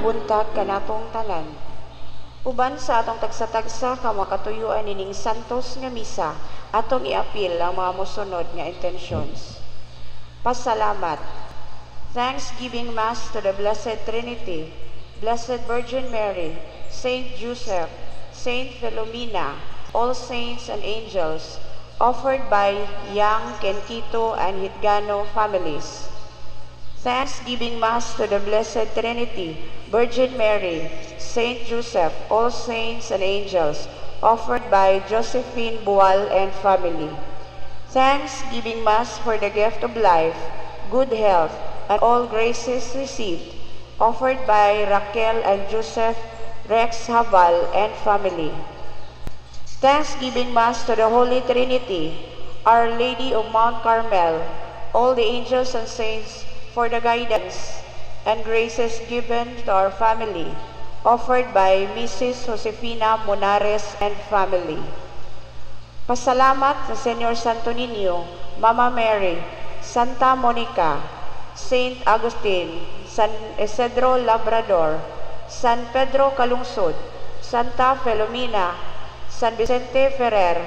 buntag kanatong tanan. Uban sa atong tagsa-tagsa ka makatuyuan ining santos nga misa, atong iapil ang mga mosunod nga intentions. Pasalamat. Thanksgiving Mass to the Blessed Trinity, Blessed Virgin Mary, Saint Joseph, Saint Philomena, all saints and angels, offered by Yang, Kenquito, and Hitgano families. Thanksgiving Mass to the Blessed Trinity, Virgin Mary, Saint Joseph, all saints and angels, offered by Josephine Bual and family. Thanksgiving Mass for the gift of life, good health, and all graces received, offered by Raquel and Joseph Rex Habal and family. Thanksgiving Mass to the Holy Trinity, Our Lady of Mount Carmel, all the angels and saints, for the guidance and graces given to our family, offered by Mrs. Josefina Monares and family. Pasalamat sa Senyor Santo Niño, Mama Mary, Santa Monica, Saint Agustin, San Isidro Labrador, San Pedro Calungsod, Santa Filomena, San Vicente Ferrer,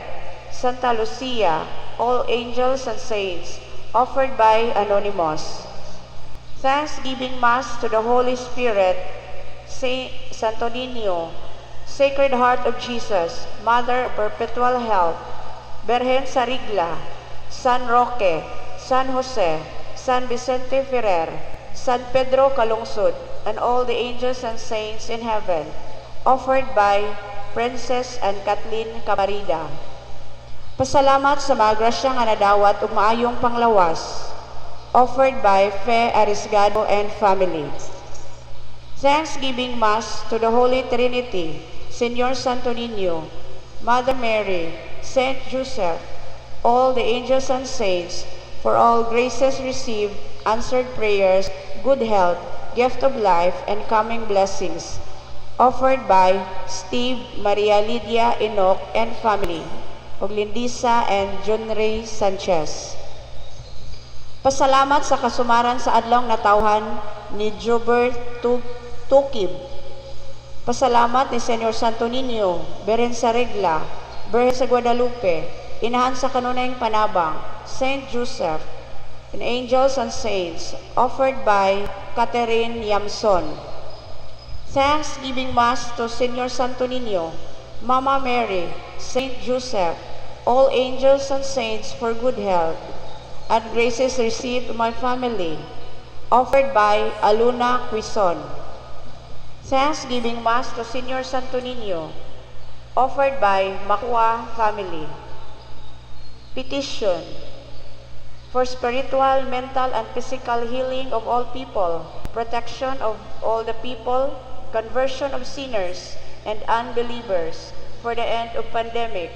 Santa Lucia, all angels and saints, offered by Anonymous. Thanksgiving Mass to the Holy Spirit, Saint Santo Niño, Sacred Heart of Jesus, Mother of Perpetual Health, Virgen Sarigla, San Roque, San Jose, San Vicente Ferrer, San Pedro Calungsod, and all the angels and saints in heaven, offered by Princess and Kathleen Camarida. Pasalamat sa mga grasya nga nadawat ug maayong panglawas, offered by Fe Arisgado and family. Thanksgiving Mass to the Holy Trinity, Senyor Santo Niño, Mother Mary, Saint Joseph, all the angels and saints, for all graces received, answered prayers, good health, gift of life, and coming blessings, offered by Steve, Maria Lydia Enoch and family, Oglindisa and John Ray Sanchez. Pasalamat sa kasumaran sa adlong natawhan ni Jobert Tukib. Pasalamat ni Senyor Santo Niño, Beren sa Regla, Birhen sa Guadalupe, Inahan sa Kanunayang Panabang, Saint Joseph, and angels and saints, offered by Catherine Yamson. Thanksgiving Mass to Senyor Santo Niño, Mama Mary, Saint Joseph, all angels and saints for good health, and graces received my family, offered by Aluna Quizon. Thanksgiving Mass to Senyor Santo Niño, offered by Makwa family. Petition for spiritual, mental, and physical healing of all people, protection of all the people, conversion of sinners and unbelievers, for the end of pandemic,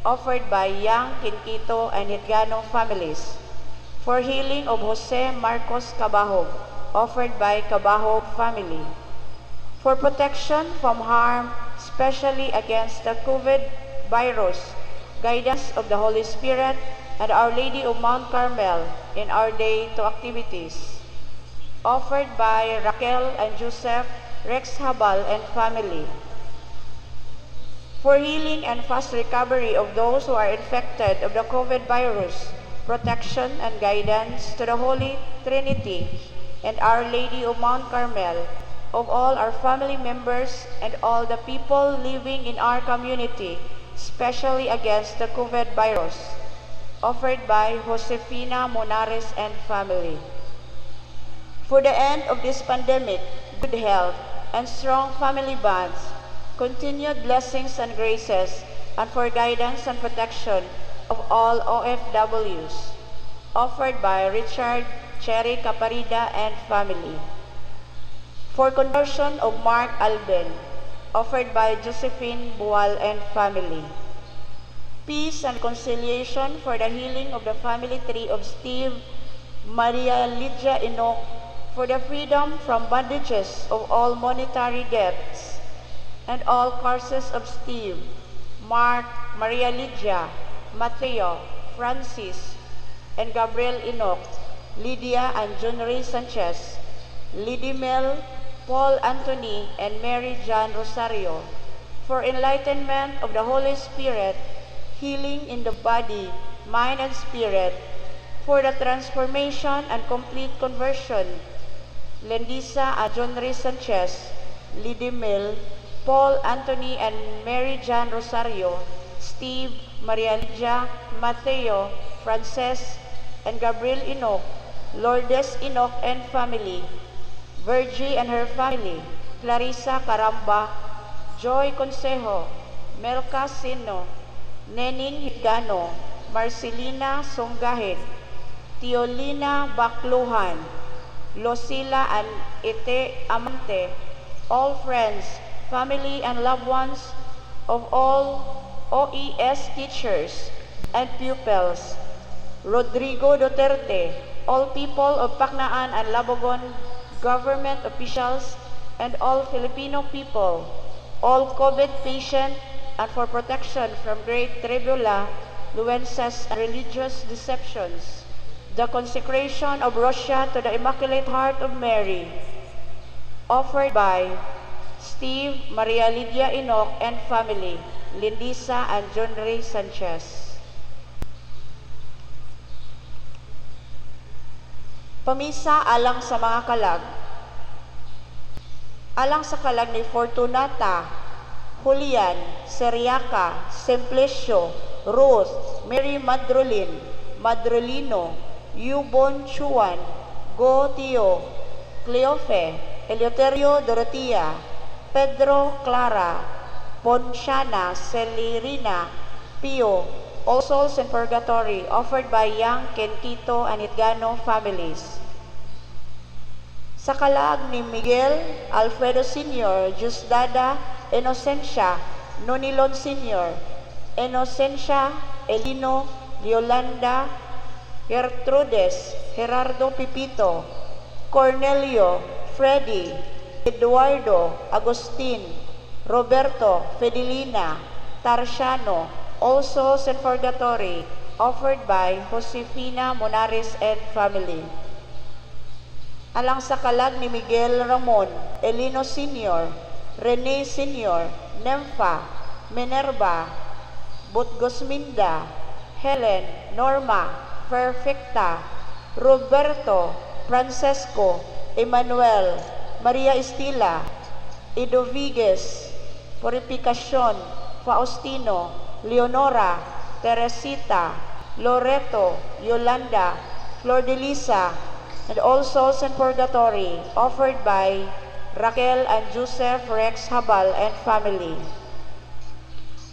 offered by Yang, Kenquito, and Hitgano families. For healing of Jose Marcos Cabahog, offered by Cabahog family. For protection from harm, especially against the COVID virus, guidance of the Holy Spirit and Our Lady of Mount Carmel in our day to activities. Offered by Raquel and Joseph Rex Habal and family. For healing and fast recovery of those who are infected of the COVID virus, protection and guidance to the Holy Trinity and Our Lady of Mount Carmel, of all our family members and all the people living in our community, especially against the COVID virus, offered by Josefina Monares and family. For the end of this pandemic, good health and strong family bonds, continued blessings and graces, and for guidance and protection of all OFWs, offered by Richard Cherry Caparida and family. For conversion of Mark Alben, offered by Josephine Bual and family. Peace and conciliation for the healing of the family tree of Steve, Maria Lydia Enoch, for the freedom from bondages of all monetary debts, and all curses of Steve, Mark, Maria Lydia, Mateo, Francis, and Gabriel Enoch, Lydia and John Ray Sanchez, Lady Mel, Paul Anthony and Mary Jan Rosario, for enlightenment of the Holy Spirit, healing in the body, mind, and spirit, for the transformation and complete conversion, Lendisa Ajonri Sanchez, Lidimil, Paul Anthony and Mary Jan Rosario, Steve, Maria Lydia, Mateo, Frances, and Gabriel Enoch, Lourdes Enoch and family, Virgie and her family, Clarissa Caramba, Joy Consejo, Melka Sino, Nening Higano, Marcelina Songgahid, Teolina Bakluhan, Losila and Ite Amante, all friends, family, and loved ones of all OES teachers and pupils, Rodrigo Duterte, all people of Pacnaan and Labogon, government officials, and all Filipino people, all COVID patients, and for protection from great tribula, influences, and religious deceptions, the consecration of Russia to the Immaculate Heart of Mary, offered by Steve, Maria Lydia Enoch and family, Lindisa and John Ray Sanchez. Pamisa alang sa mga kalag. Alang sa kalag ni Fortunata, Julian, Seriaca, Simplicio, Ruth, Mary Madrolin, Madrolino, Yubon Chuan, Go Tio, Cleofe, Eleuterio Dorotea, Pedro Clara, Ponciana, Celerina, Pio, all souls in purgatory, offered by Yang, Kentito, and Itgano families. Sa kalag ni Miguel Alfredo Sr., Jusdada Inocencia, Nonilon Sr., Inocencia Elino, Yolanda Gertrudes, Gerardo Pipito, Cornelio, Freddy, Eduardo, Agustin, Roberto, Fidelina, Tarsiano, all souls in purgatory, offered by Josefina Monares and family. Alang sa kalag ni Miguel Ramon, Elino Sr., Rene Sr., Nympha, Minerva, Butgosminda, Helen, Norma, Perfecta, Roberto, Francesco, Emmanuel, Maria Estila, Idovigues, Purificacion, Faustino, Leonora, Teresita, Loreto, Yolanda, Flor de Lisa, and all souls in purgatory, offered by Raquel and Joseph Rex Habal and family.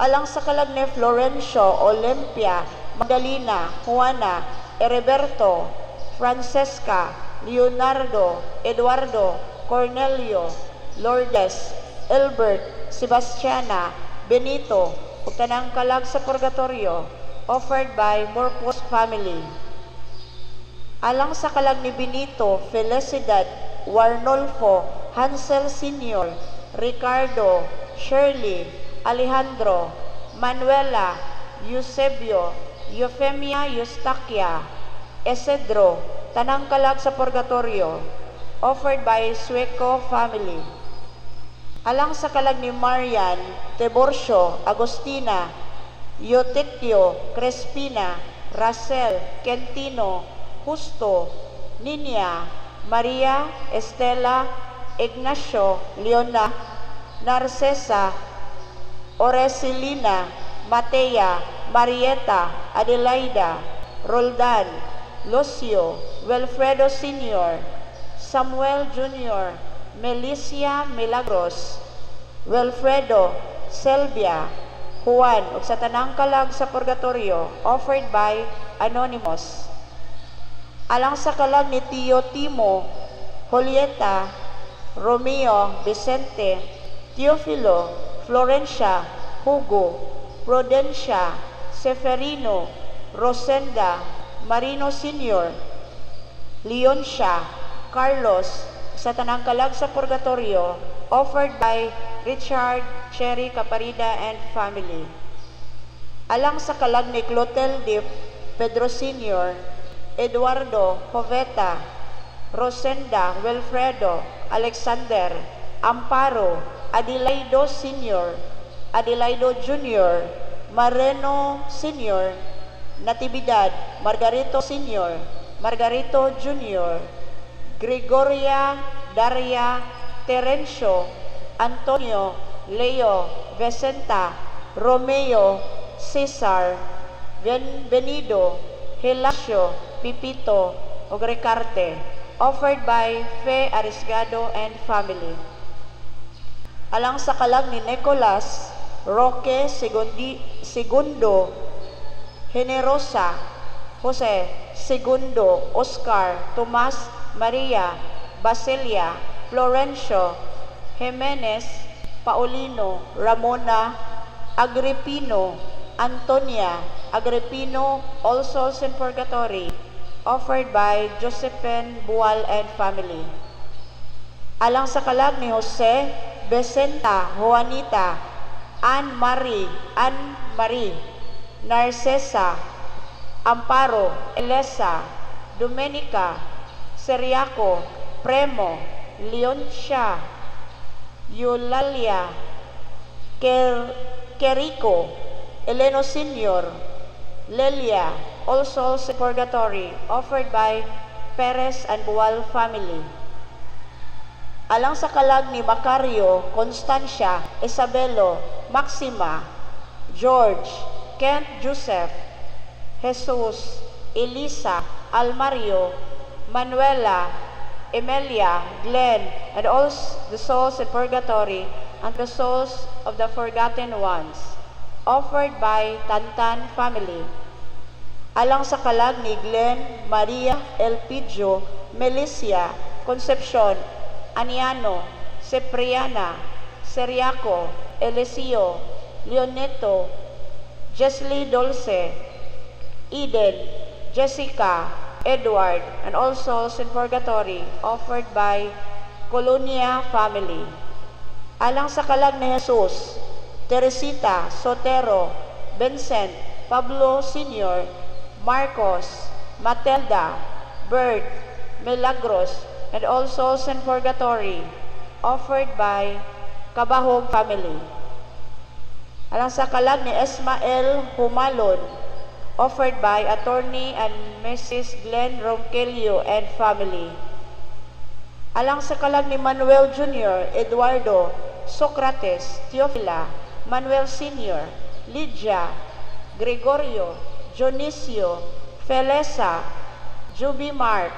Alang sa kalag ni Florencio, Olympia, Magdalena, Juana, Heriberto, Francesca, Leonardo, Eduardo, Cornelio, Lourdes, Albert, Sebastiana, Benito, ug tanang kalag sa purgatorio, offered by Morpos family. Alang sa kalag ni Benito, Felicidad, Warnolfo, Hansel Sr., Ricardo, Shirley, Alejandro, Manuela, Eusebio, Eufemia Eustaquia, Esedro, tanang kalag sa purgatorio, offered by Sueco family. Alang sa kalag ni Marian, Teborcio, Agostina, Eutectio, Crespina, Racel, Quentino, Justo, Ninia, Maria, Estela, Ignacio, Leona, Narcesa, Oresilina, Matea, Marieta, Adelaida, Roldan, Lucio, Wilfredo Sr., Samuel Jr., Melicia Milagros, Wilfredo, Selvia, Juan, ug sa tanang kalag sa purgatorio, offered by Anonymous. Alang sa kalag ni Tio Timo, Julieta, Romeo, Vicente, Teofilo, Florencia, Hugo, Prudencia, Seferino, Rosenda, Marino Sr., Leoncia, Carlos, sa tanang kalag sa purgatorio, offered by Richard Cherry Caparida and family. Alang sa kalag ni Clotilde Pedro Sr., Eduardo Poveta, Rosenda Wilfredo Alexander, Amparo Adelaido Sr., Adelaido Jr., Mareno Sr., Natividad Margarito Sr., Margarito Jr., Gregoria Daria Terencio, Antonio Leo Vicenta, Romeo Cesar, Benvenido, Hilacio, Pipito, ug Ricarte, offered by Fe Arisgado and family. Alang sa kalag ni Nicolas Roque Segundo, Generosa, Jose Segundo, Oscar, Tomas, Maria, Basilia, Florencio, Jimenez, Paulino, Ramona, Agripino, Antonia, Agripino, All Souls in Purgatory, offered by Josephine Bual and family. Alang sa kalag ni Jose Becenta, Juanita, Anne-Marie, Narcesa, Amparo, Elesa, Domenica, Seriaco, Premo, Leoncia, Eulalia, Querico, Eleno Sr., Lelia, All Souls in Purgatory, offered by Perez and Bual family. Alang sa kalag ni Macario, Constancia, Isabelo, Maxima, George, Kent Joseph, Jesus, Elisa, Almario, Manuela, Emilia, Glenn, and all the souls in purgatory and the souls of the forgotten ones, offered by Tantan family. Alang sa kalag ni Glenn, Maria, Elpidio, Melicia, Concepcion, Aniano, Cipriana, Seriaco, Eliseo, Leoneto, Jesly Dulce, Eden, Jessica, Edward, and all souls in purgatory, offered by Colonia family. Alang sa kalag ni Jesus, Teresita, Sotero, Vincent, Pablo Sr., Marcos, Matilda, Bert, Milagros, and all souls in purgatory, offered by Kabahog family. Alang sa kalag ni Esmael Humalon, offered by Attorney and Mrs. Glenn Ronquillo and family. Alang sa kalag ni Manuel Jr., Eduardo, Socrates, Teofila, Manuel Sr., Lydia, Gregorio, Dionisio, Felesa, Juby Mark,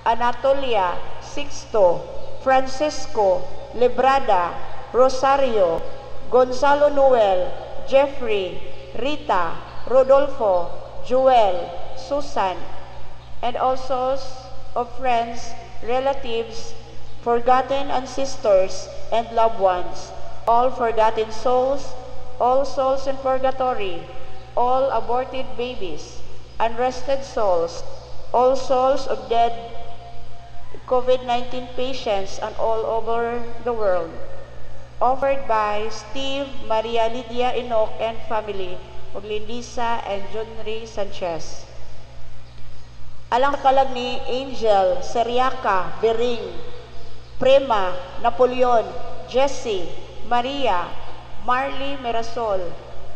Anatolia, Sixto, Francisco, Librada, Rosario, Gonzalo Noel, Jeffrey, Rita, Rodolfo, Joel, Susan, and all souls of friends, relatives, forgotten ancestors, and loved ones, all forgotten souls, all souls in purgatory, all aborted babies, unrested souls, all souls of dead COVID-19 patients and all over the world, offered by Steve, Maria Lydia Enoch and family, ug Lindisa and Junri Sanchez. Alang sa kalag ni Angel, Seriaca, Bering, Prema, Napoleon, Jessie, Maria, Marley Mirasol,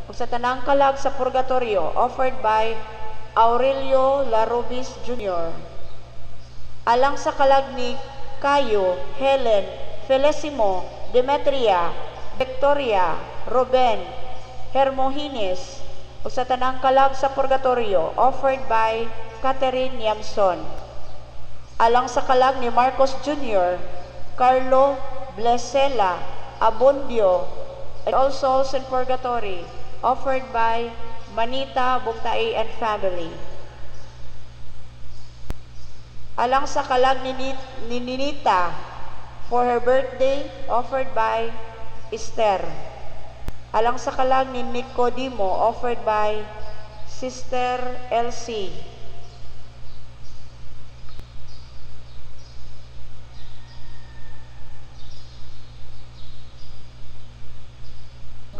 ug sa tanang kalag sa purgatorio, offered by Aurelio Larobis Jr. Alang sa kalag ni Cayo, Helen, Felicimo, Demetria, Victoria, Ruben, Hermogenes, ug sa tanang kalag sa purgatorio, offered by Catherine Yamson. Alang sa kalag ni Marcos Jr., Carlo Blesela, Abundio, and all souls in purgatory, offered by Manita Bugtae and family. Alang sa kalag ni Ninita, for her birthday, offered by Esther. Alang sa kalag ni Nicodemo, offered by Sister Elsie.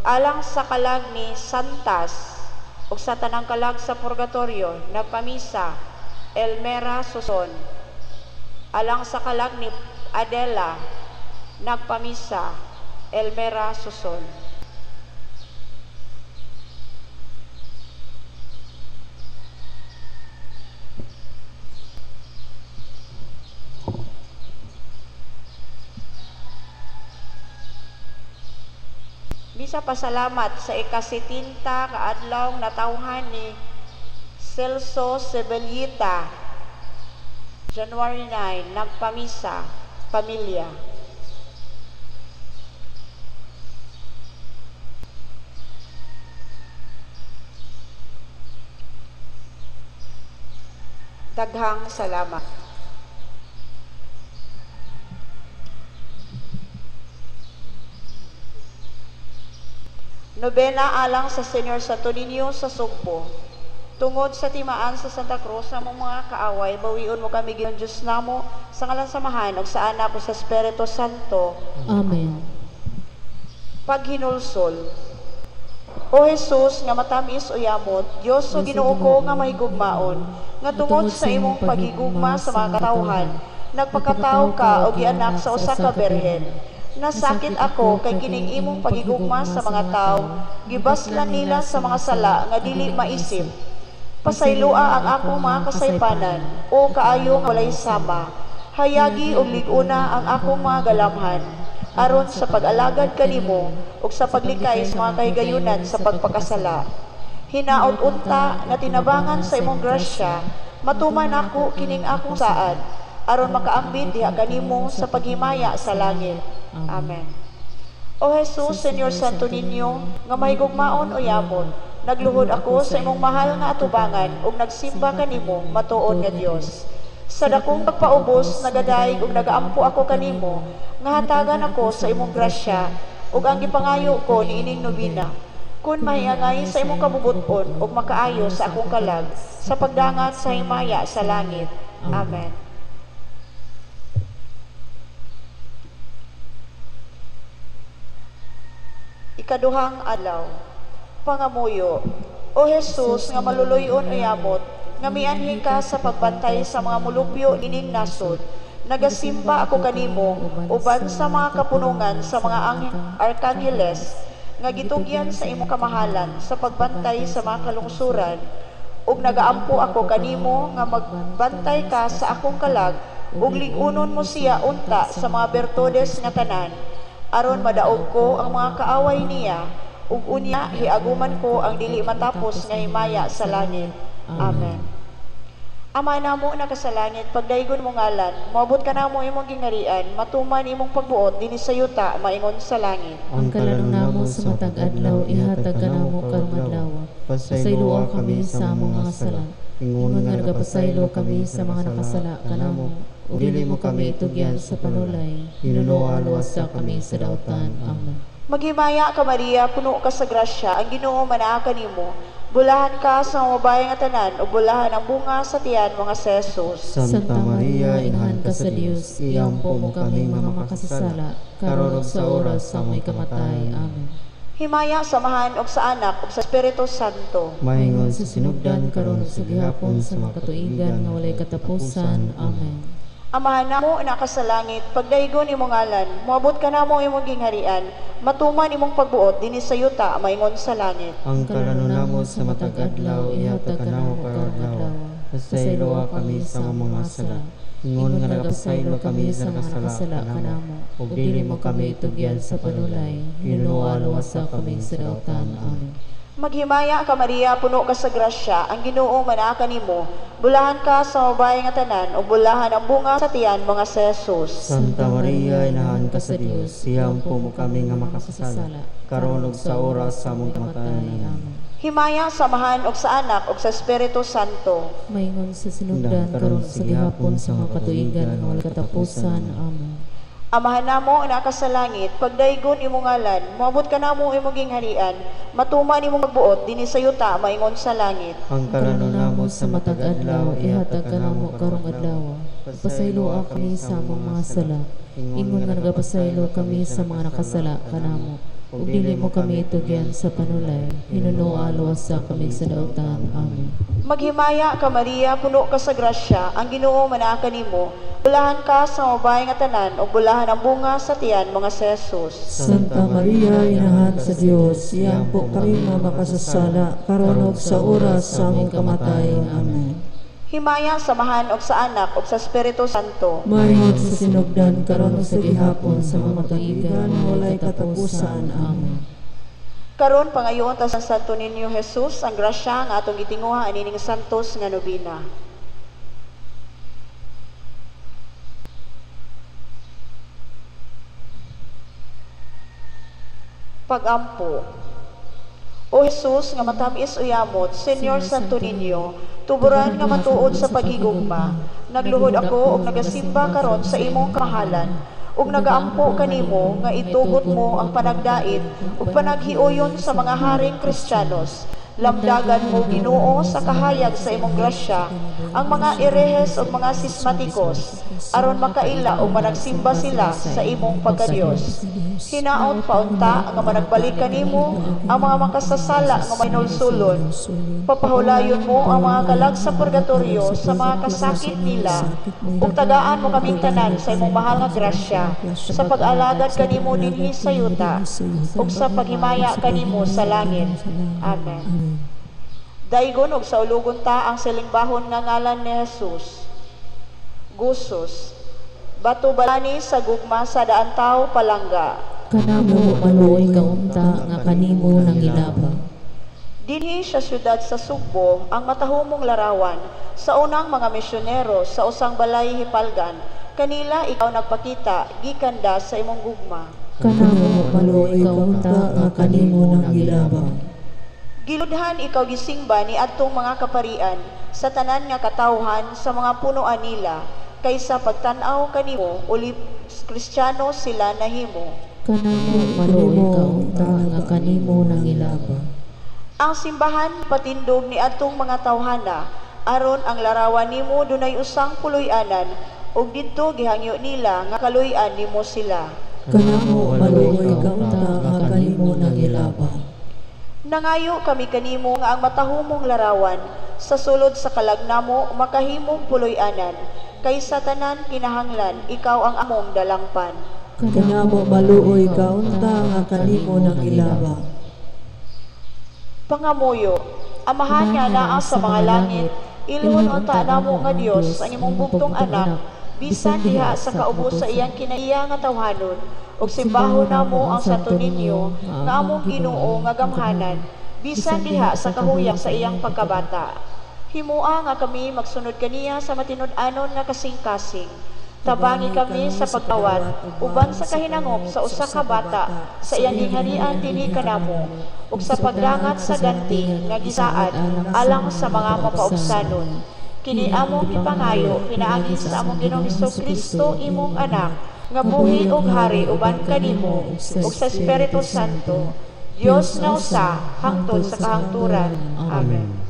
Alang sa kalag ni Santas, ug sa tanang kalag sa purgatorio, nagpamisa, Elmera Suson. Alang sa kalag ni Adela, nagpamisa, Elmera Suson. Bisa pasalamat sa ikasitinta kaadlaw natawhan ni Celso Sebelyita, January 9, nagpamisa, pamilya. Daghang salamat. Nobena alang sa Senior Santo Niño sa Sugbo. Tungod sa timaan sa Santa Cruz na mga kaaway, bawion mo kami giyon Diyos namo sa ngalan samahan o sa anak o sa Espiritu Santo. Amen. Paghinulsol. O Jesus nga matamis o yamot, Diyos o Ginoo ko nga mahigugmaon, nga tungod sa imong paghigugma sa mga katawhan, nagpakataw ka o gianak sa usa ka berhen. Nasakit ako kay kining imong pagigugma sa mga tao, gibaslan nila sa mga sala nga dili maisip. Pasaylua ang akong mga kasaypanan, o kaayo nga walay sama. Hayagi og liguna ang akong mga galamhan, aron sa pag-alagad kanimo ug sa paglikay sa mga kahigayunan sa pagpakasala. Hinaot unta nga tinabangan sa imong grasya, matuman ako kining akong saad, aron makaambit diha kanimo sa paghimaya sa langit. Amen. O Jesus, Senyor Santo Niño, nga mahigugmaon o yamon, nagluhod ako sa imong mahal nga atubangan ug nagsimba kanimo matuod nga Dios. Sa dakong pagpaubos, nagadayeg ug nagaampo ako kanimo, nga hatagan ako sa imong grasya ug ang gipangayo ko niining nobina. Kun mahiangay sa imong kabubuton ug makaayo sa akong kalag, sa pagdangat sa himaya sa langit. Amen. Ikaduhang adlaw, pangamuyo. O Jesus, nga maluluyon o yamot, nga mianhi ka sa pagbantay sa mga mulupyo ining nasod, nagasimba ako kanimo uban sa mga kapunungan sa mga arkangheles, nga gitugyan sa imong kamahalan sa pagbantay sa mga kalungsuran, ug nagaampo ako kanimo nga magbantay ka sa akong kalag, ug ligunon mo siya unta sa mga bertodes nga tanan, aron madaog ko ang mga kaaway niya, ug unya hiaguman ko ang dili matapos nga himaya sa langit. Amen. Ama namo na sa langit, pagdaygon mo ngalan, moabot ka namo imong gingarian, matuman imong pagbuot dinhi sa yuta maingon sa langit. Ang kalanong namo sa matag adlaw, ihatag ka namo karong adlaw. Pasayloa kami sa among mga sala. Ingon nga nagapasaylo kami sa mga nakasala kanamo. Ug dili mo kami itugyan sa panulay, hinunuwa-luwasa kami sa dautan. Amen. Maghimaya ka Maria, puno ka sa grasya, ang Ginoo manaa kanimo. Bulahan ka sa mga babae nga tanan, ug bulahan ang bunga sa tiyan mga si Jesus. Santa Maria, inahan ka sa Dios, iyampo mo kami mga makasasala, karon ug sa oras sa among kamatay. Amen. Himaya samahan og sa anak ug sa Espiritu Santo. Maingon sa sinugdan karon ug sa gihapon sa mga katuigan nga walay katapusan. Amen. Amahan namo na ka sa langit, pagdaygon imong ngalan, moabot ka namo imong gingharian, matuman imong pagbuot dinhi sa yuta maingon sa langit. Ang kalano namo sa matag adlaw, ihatag ka namo karong adlaw. Pasayloa kami sa among mga sala. Ingon nga nagapasaylo kami sa mga nakasala kanamo, ug dili mo kami itugyan sa panulay, hinunuwa-luwasa kami sa dautan. Amen. Maghimaya ka Maria, puno ka sa grasya, ang Ginoo manaa kanimo. Bulahan ka sa mga babae nga tanan, ug bulahan ang bunga sa tiyan mga si Jesus. Santa Maria, inahan ka sa Dios, iyampo mo kami nga makasasala, karon ug sa oras sa among kamatay. Amen. Himaya samahan og sa anak ug sa Espiritu Santo. Maingon sa sinugdan karon sa gihapon sa mga katuigan nga walay katapusan. Amen. Amahan namo na ka sa langit, pagdaygon imong ngalan, moabot ka namo imong gingharian, matuman imong magbuot dinhi sa yuta maingon sa langit. Ang kalano namo sa matag adlaw, ihatag ka namo karong adlaw. Pasayloa kami sa among mga sala. Ingon nga nagapasaylo kami sa mga nakasala kanamo. ug dili mo kami itugyan sa panulay, hinuno aluwas sa kami sa dautan. Amen. Maghimaya ka Maria, puno ka sa grasya, ang Ginoo manaa kanimo. Bulahan ka sa mabay nga tanan, ug bulahan ang bunga sa tiyan mga si Jesus. Santa Maria, Inahan sa Dios, iampo kami nga makasasala, karon ug sa oras sa among kamatayon. Amen. Himaya samahan og sa Anak ug sa Espiritu Santo. Mayroon sa sinugdan, karon ug sa gihapon, sa mga tuigan, walay katapusan. Amen. Karon pangayoon ta sa Santo Niño Jesus, ang grasya nga atong gitinguha anining santos nga nobina. Pagampo. O Jesus nga matamis uyamot, Senyor Santo Niño, tuburan nga matuod sa paghigugma. Nagluhod ako ug nagasimba karon sa imong kamahalan. Ug nagaampo kanimo nga itugot mo ang panagdait ug panaghiuyon sa mga haring Kristiyanos. Lamdagan mo Ginoo sa kahayag sa imong grasya ang mga erehes ug mga sismatikos aron makaila ug managsimba sila sa imong pagkadiyos. Hinaot paunta nga managbalik kanimo ang mga makasasala nga mainulsulon. Papahulayon mo ang mga kalag sa purgatorio sa mga kasakit nila ug tagaan mo kaming tanan sa imong mahal nga grasya sa pag-alagad kanimo dinhi sa yuta ug sa paghimaya kanimo sa langit. Amen. Daigon og sa ulugon ta ang silingbahon nga ngalan ni Jesus. Gusos, bato balani sa gugma sa daan tawo palangga. Kanamo maluoy ka unta nga kanimo nang ilabang. Dinhi sa syudad sa Sugbo ang matahumong larawan sa unang mga misyonero sa usang balay hipalgan. Kanila ikaw nagpakita gikanda sa imong gugma. Kanamo maluoy ka unta nga kanimo nang ilabang. Giludhan ikaw gisingba ni adtong mga kaparian sa tanan nga katawhan sa mga punuan nila kaysa pagtan-aw kanimo uli Kristiyano sila nahimo. Kanamo maluoy ka unta nga kanimo nang ilabang. Ang simbahan patindog ni adtong mga tawhana aron ang larawan nimo dunay usang puloy-anan ug didto gihangyo nila nga kaluy-an nimo sila. Kanamo maluoy ka unta nga kanimo nang ilabang. Nangayo kami kanimo nga ang matahumong larawan sa sulod sa kalagnamo makahimong puloy-anan kaysa tanan kinahanglan ikaw ang among dalangpan. Kanamo maluoy ka unta nga kanimo nang ilabang. Pangamuyo, amahan nga naa sa mga langit, iluhon unta namo nga Dios ang imong bugtong anak, bisan diha sa kaubo sa iyang kinaiya nga tawhanon, ug simbahon namo ang Santo Niño nga among Ginoo nga gamhanan, bisan diha sa kahuyang sa iyang pagkabata. Himua nga kami magsunod kaniya sa matinud-anon nga kasing-kasing. Tabangi kami sa pagtawad uban sa kahinangop sa usa ka bata sa iyang gingharian dinhi kanamo ug sa pagdangat sa ganti nga gisaad alang sa mga mapaubsanon. Kini among ipangayo pinaagi sa among Ginoong Kristo imong anak nga buhi ug hari uban kanimo ug sa Espiritu Santo, Dios nga usa hangtod sa kahangturan. Amen.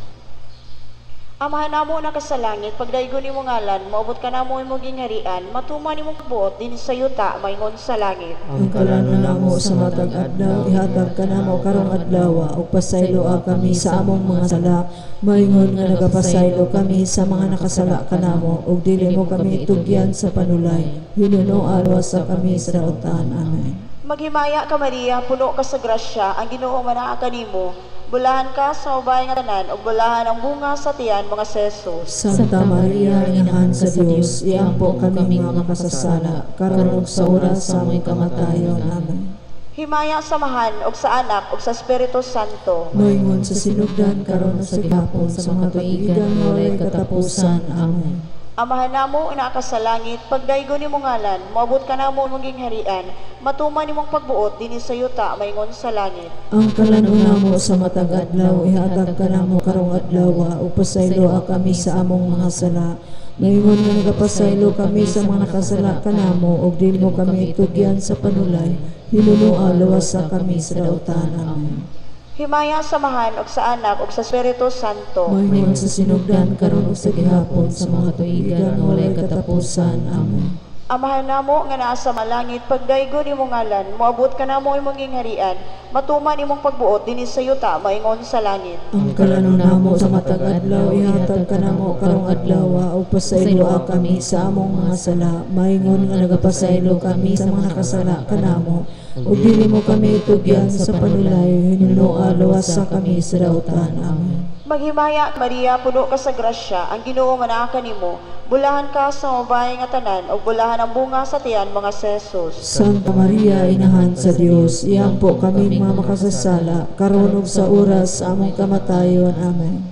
Amahan namo na sa langit, pagdaygon nimo ngalan, maabot ka namo imong gingharian, matuman imong buot din sa yuta maingon sa langit. Ang kalanon namo sa matag adlaw, ihatag ka namo karong adlaw, ug pasaylo kami sa among mga sala, maingon nga nagapasaylo kami sa mga nakasala kanamo, ug dili mo kami tugyan sa panulay, hinuno alwas sa kami sa dautan. Amen. Maghimaya ka Maria, puno ka sa grasya, ang Ginoo manaa kanimo. Bulahan ka sa ubay nga tanan ug bulahan ang bunga sa tiyan mga si Jesus. Santa Maria, Inahan sa Dios, iampo kami nga makasasala, karon ug sa oras sa among kamatayon. Amen. Himaya samahan og sa Anak ug sa Espiritu Santo. Moingon sa sinugdan karon ug sa gihapon sa mga tuigan walay katapusan. Amen. Amahan namo ina ka sa langit, pagdaygon nimo ngalan, moabot ka namo imong gingharian, matuman nimong pagbuot dinhi sa yuta maingon sa langit. Ang kalanon namo sa matag adlaw, ihatag ka namo karong adlaw, ug pasaylo kami sa among mga sala. Moingon nga nagapasaylo kami sa mga nakasala kanamo, ug dili mo kami tugyan sa panulay, hinuno lawas sa kami sa dautan. Amen. Himaya samahan og sa Anak ug sa Espiritu Santo. Moingon sa sinugdan karon ug sa gihapon sa mga tuigan walay katapusan. Amen. Amahan namo nga naa sa malangit, pagdaygo nimo ngalan, moabot ka namo imong gingharian, matuman imong pagbuot dinhi sa yuta, maingon sa langit. Ang kalanon namo sa matag adlaw ihatag ka namo karong adlaw ug pasaylo kami sa among mga sala, maingon nga nagapasaylo kami sa mga nakasala kanamo. Ug dili mo kami itugyan sa panulay, hinunoa luwas sa kami sa dautan. Amen. Maghimaya Maria, puno ka sa grasya, ang Ginoo manaa kanimo, bulahan ka sa mabahay nga tanan, ug bulahan ang bunga sa tiyan mga Jesus. Santa Maria, Inahan sa Dios, iampo kami mga makasasala, karon ug sa oras sa among kamatayon. Amen.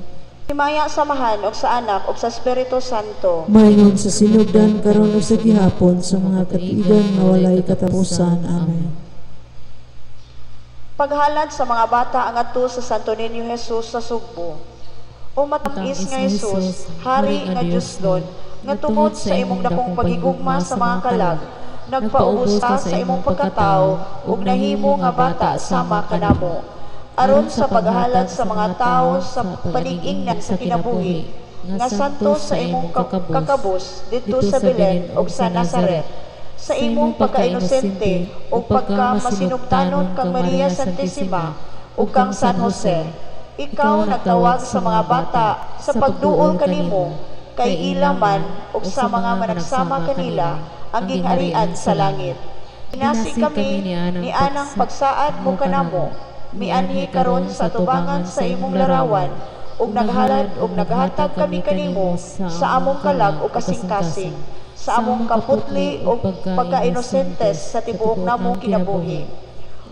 Himaya samahan og sa Anak ug sa Espiritu Santo. Maingon sa sinugdan karon ug sa gihapon sa mga katuigan nga walay katapusan. Amen. Paghalad sa mga bata ang adto sa Santo Niño Jesus sa Sugbo. O matamis nga Jesus, Hari nga Diosnon, nga tungod sa imong dakong paghigugma sa mga kalag, nagpaubos ka sa imong pagkatao ug nahimo nga bata sama kanamo. Aron sa paghalad sa mga tao sa panig-ingnan sa kinabuhi, nga santo sa imong kakabus didto sa Belen ug sa Nazaret, sa imong pagka-inosente o pagka-masinugtanon kang Maria Santissima o kang San Jose. Ikaw nagtawag sa mga bata sa pagduol kanimo, kay ilaman o sa mga managsama kanila ang gingharian sa langit. Inasi kami ni anang pagsaad mo kanamo, mianhi karon sa tubangan sa imong larawan, ug naghalad ug naghatag kami kanimo sa among kalag o kasing-kasing, sa among kaputli o pagka-inosentes sa tibuok namong kinabuhi.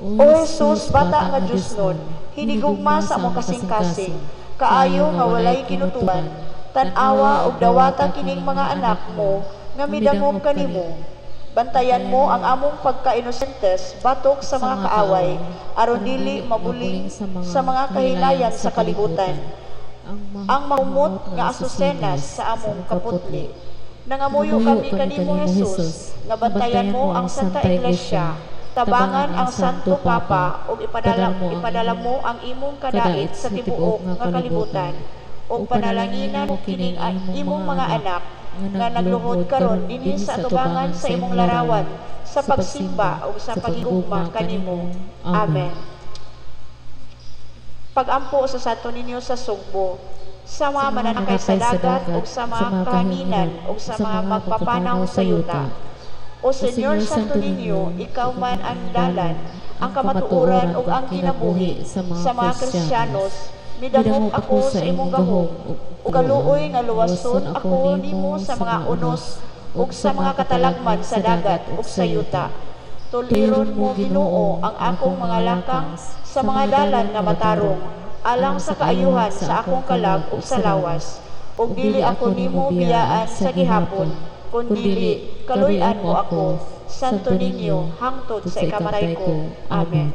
O Jesus, bata nga Diosnon, hinigugma sa among kasing-kasing, kaayo nga walay kinutuban, tan-awa ug dawata kining mga anak mo nga midangog kanimo. Bantayan mo ang among pagka-inosentes batok sa mga kaaway, aron dili mabuling sa mga kahilayan sa kalibutan. Ang mahumot nga asusenas sa among kaputli. Nangamuyo kami kanimo Jesus, nga bantayan mo ang Santa Iglesia, tabangan ang Santo Papa, ug ipadala mo ang imong kadait sa tibuok nga kalibutan, ug panalanginan mo kining imong mga anak nga nagluhod karon dinhi sa atubangan sa imong larawan, sa pagsimba ug sa paghigugma kanimo. Amen. Pagampo sa Santo Niño sa Sugbo, sa mga mananakay sa dagat ug sa mga kaningan ug sa mga magpapanaw sa yuta. O Senyor Santo Niño, ikaw man ang dalan, ang kamatuoran ug ang kinabuhi sa mga Kristiyanos. Midangog ako sa imong gahom, ug kaluoy nga luwason ako nimo sa mga unos ug sa mga katalagman sa dagat ug sa yuta. Tuliron mo Ginoo ang akong mga lakang sa mga dalan nga matarong, alang sa kaayuhan sa akong kalag ug sa lawas, ug dili ako nimo biyaan sa gihapon, kundi kaluy-an mo ako, Santo Niño, hangtod sa ikamatay ko. Amen.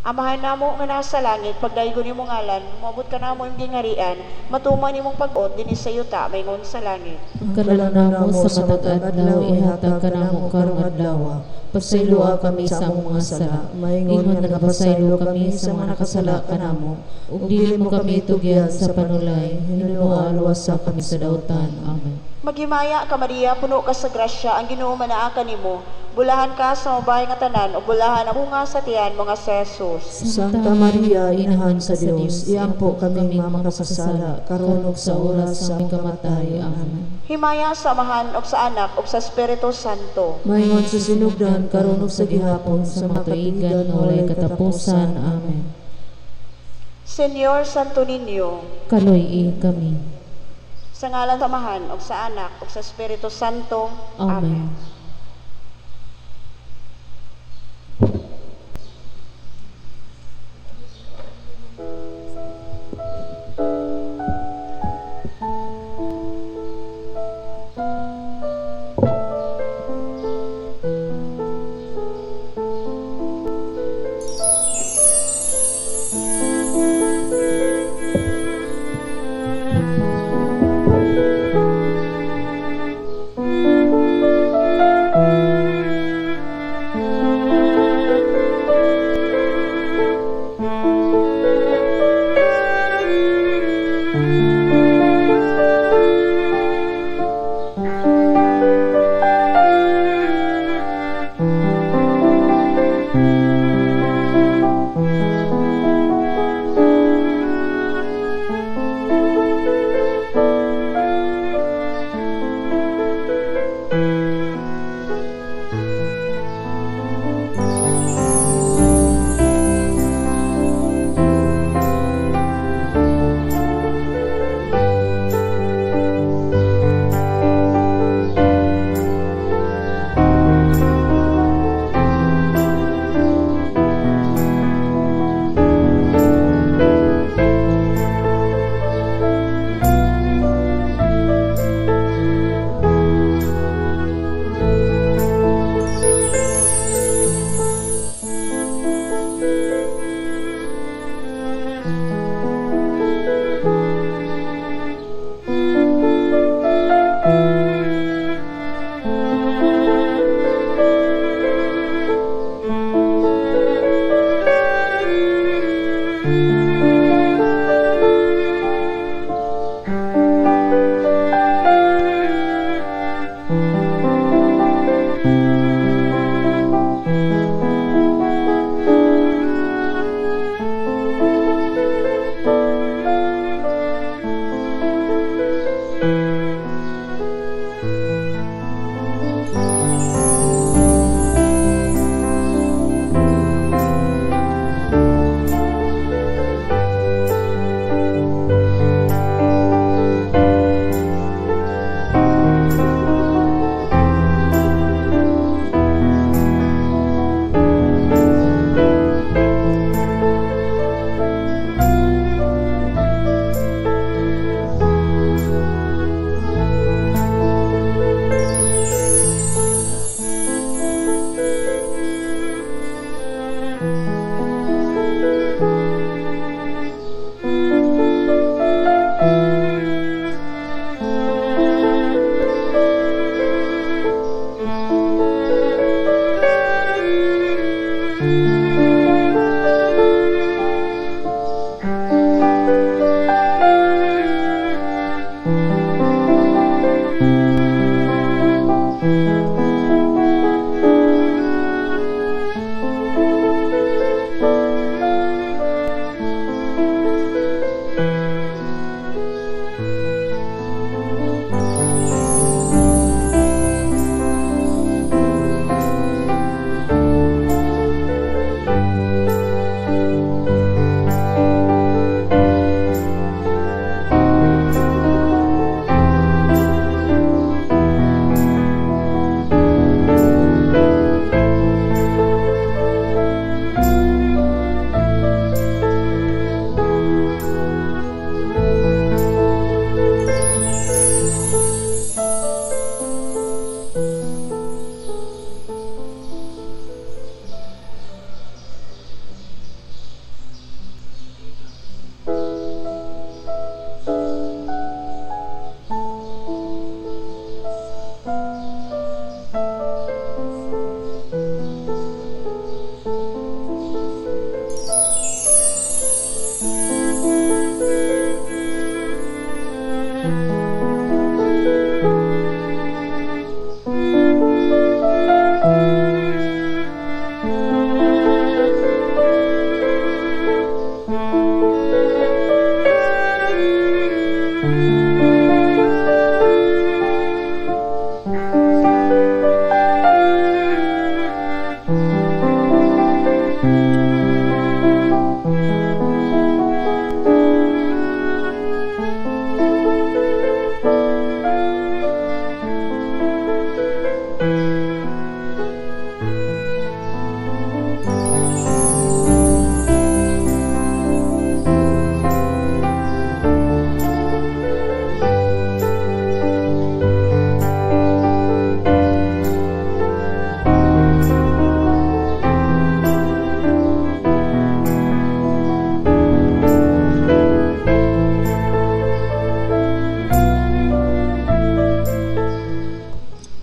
Amahan namo nga nasa langit, pagdaygo nimo ngalan, moabot ka namo imong gingharian, matuman nimong pag-ot dinhi sa yuta, maingon sa langit. Ang kalanan namo sa matag adlaw ihatag ka namo karong adlaw. Pasayloa kami sa among mga sala, maingon nga nagapasaylo kami sa mga nakasala kanamo, ug dili mo kami itugyan sa panulay, hinunoa luwas sa kami sa dautan. Amen. Maghimaya ka Maria, puno ka sa grasya, ang Ginoo manaa kanimo, bulahan ka sa mabahay nga tanan, o bulahan ang bunga sa tiyan mga Jesus. Santa Maria, Inahan sa Dios, iampo kami mga makasasala, karon ug sa oras sa among kamatayon. Amen. Himaya samahan og sa Anak ug sa Espiritu Santo. Maingon sa sinugdan karon ug sa gihapon sa mga katuigan nga walay katapusan. Amen. Senyor Santo Niño, Kaluy kami. sa ngalan samahan og sa Anak ug sa Espiritu Santo. Amen.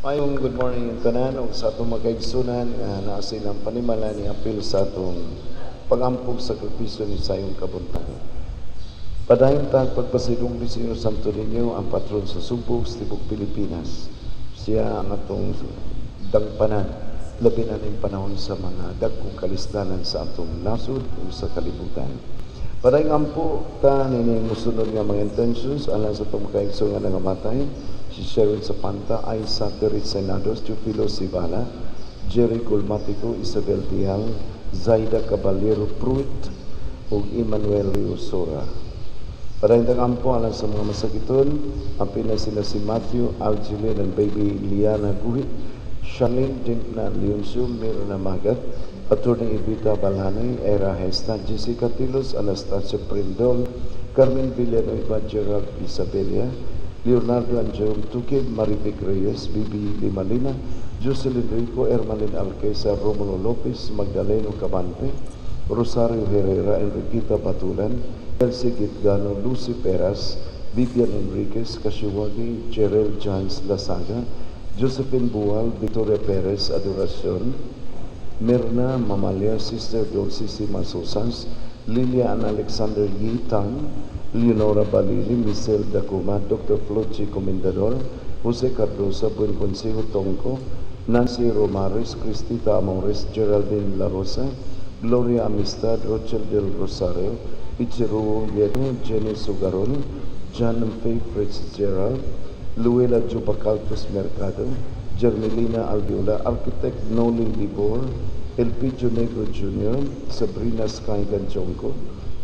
Mayong good morning yung tanan ug sa atong magkaigsunan nga naa silang panimala ni apil sa atong pag-ampog sakripisyo ni sayong kabuntahan. Padayon ta pagpasidong ni Senyor Santo Niño ang patron sa Subo, Tibok Pilipinas. Siya ang atong dagpanan labi na ning panahon sa mga dagkong kalistanan sa atong nasod ug sa kalibutan. Padayong ampo ta nining musunod nga mga intentions alang sa atong magkaigsunan nga nangamatay. Si Sheryl Zapanta, Aisa Teresa Senados, Teofilo Sivala, Jerry Gulmatico, Isabel Dial, Zaida Caballero Pruitt, ug Emmanuel Riosora. Para hindi ampo alang sa mga masakiton, ang pila sila si Matthew, Algilin, and baby Liana Guhit, Shalin Dimpna Leoncio, Mirna Magat, Atty. Evita Balhanay, Era Hesta, Jessica Tilos, Anastasia Prindol, Carmen Villanueva, Gerald Isabelia, Leonardo Anjong Tukid, Marivic Reyes, Bibi Limalina, Jocelyn Rico, Ermalin Alquesa, Romulo Lopez, Magdaleno Cabante, Rosario Herrera, Enriqueta Batulan, Elsie Gitgano, Lucy Peras, Vivian Enriquez, Kashiwagi, Jerel Jans Lasaga, Josephine Bual, Victoria Perez Adoracion, Mirna Mamalia, Sister Dulcie Masosas, Lilian Alexander Yi Tang, Leonora Balili, Michelle Dacuma, Dr. Flochi Comendador, Jose Cardosa, Buen Consejo Tongco, Nancy Romares, Cristita Amores, Geraldine La Rosa, Gloria Amistad, Rochelle del Rosario, Ichiro Yeto, Jenny Sugaron, John Faye Fitzgerald, Luela Jubacaltos Mercado, Germelina Alviola, Architect Nolin Libor, Elpidio Negro Jr., Sabrina Skaigan Jonco,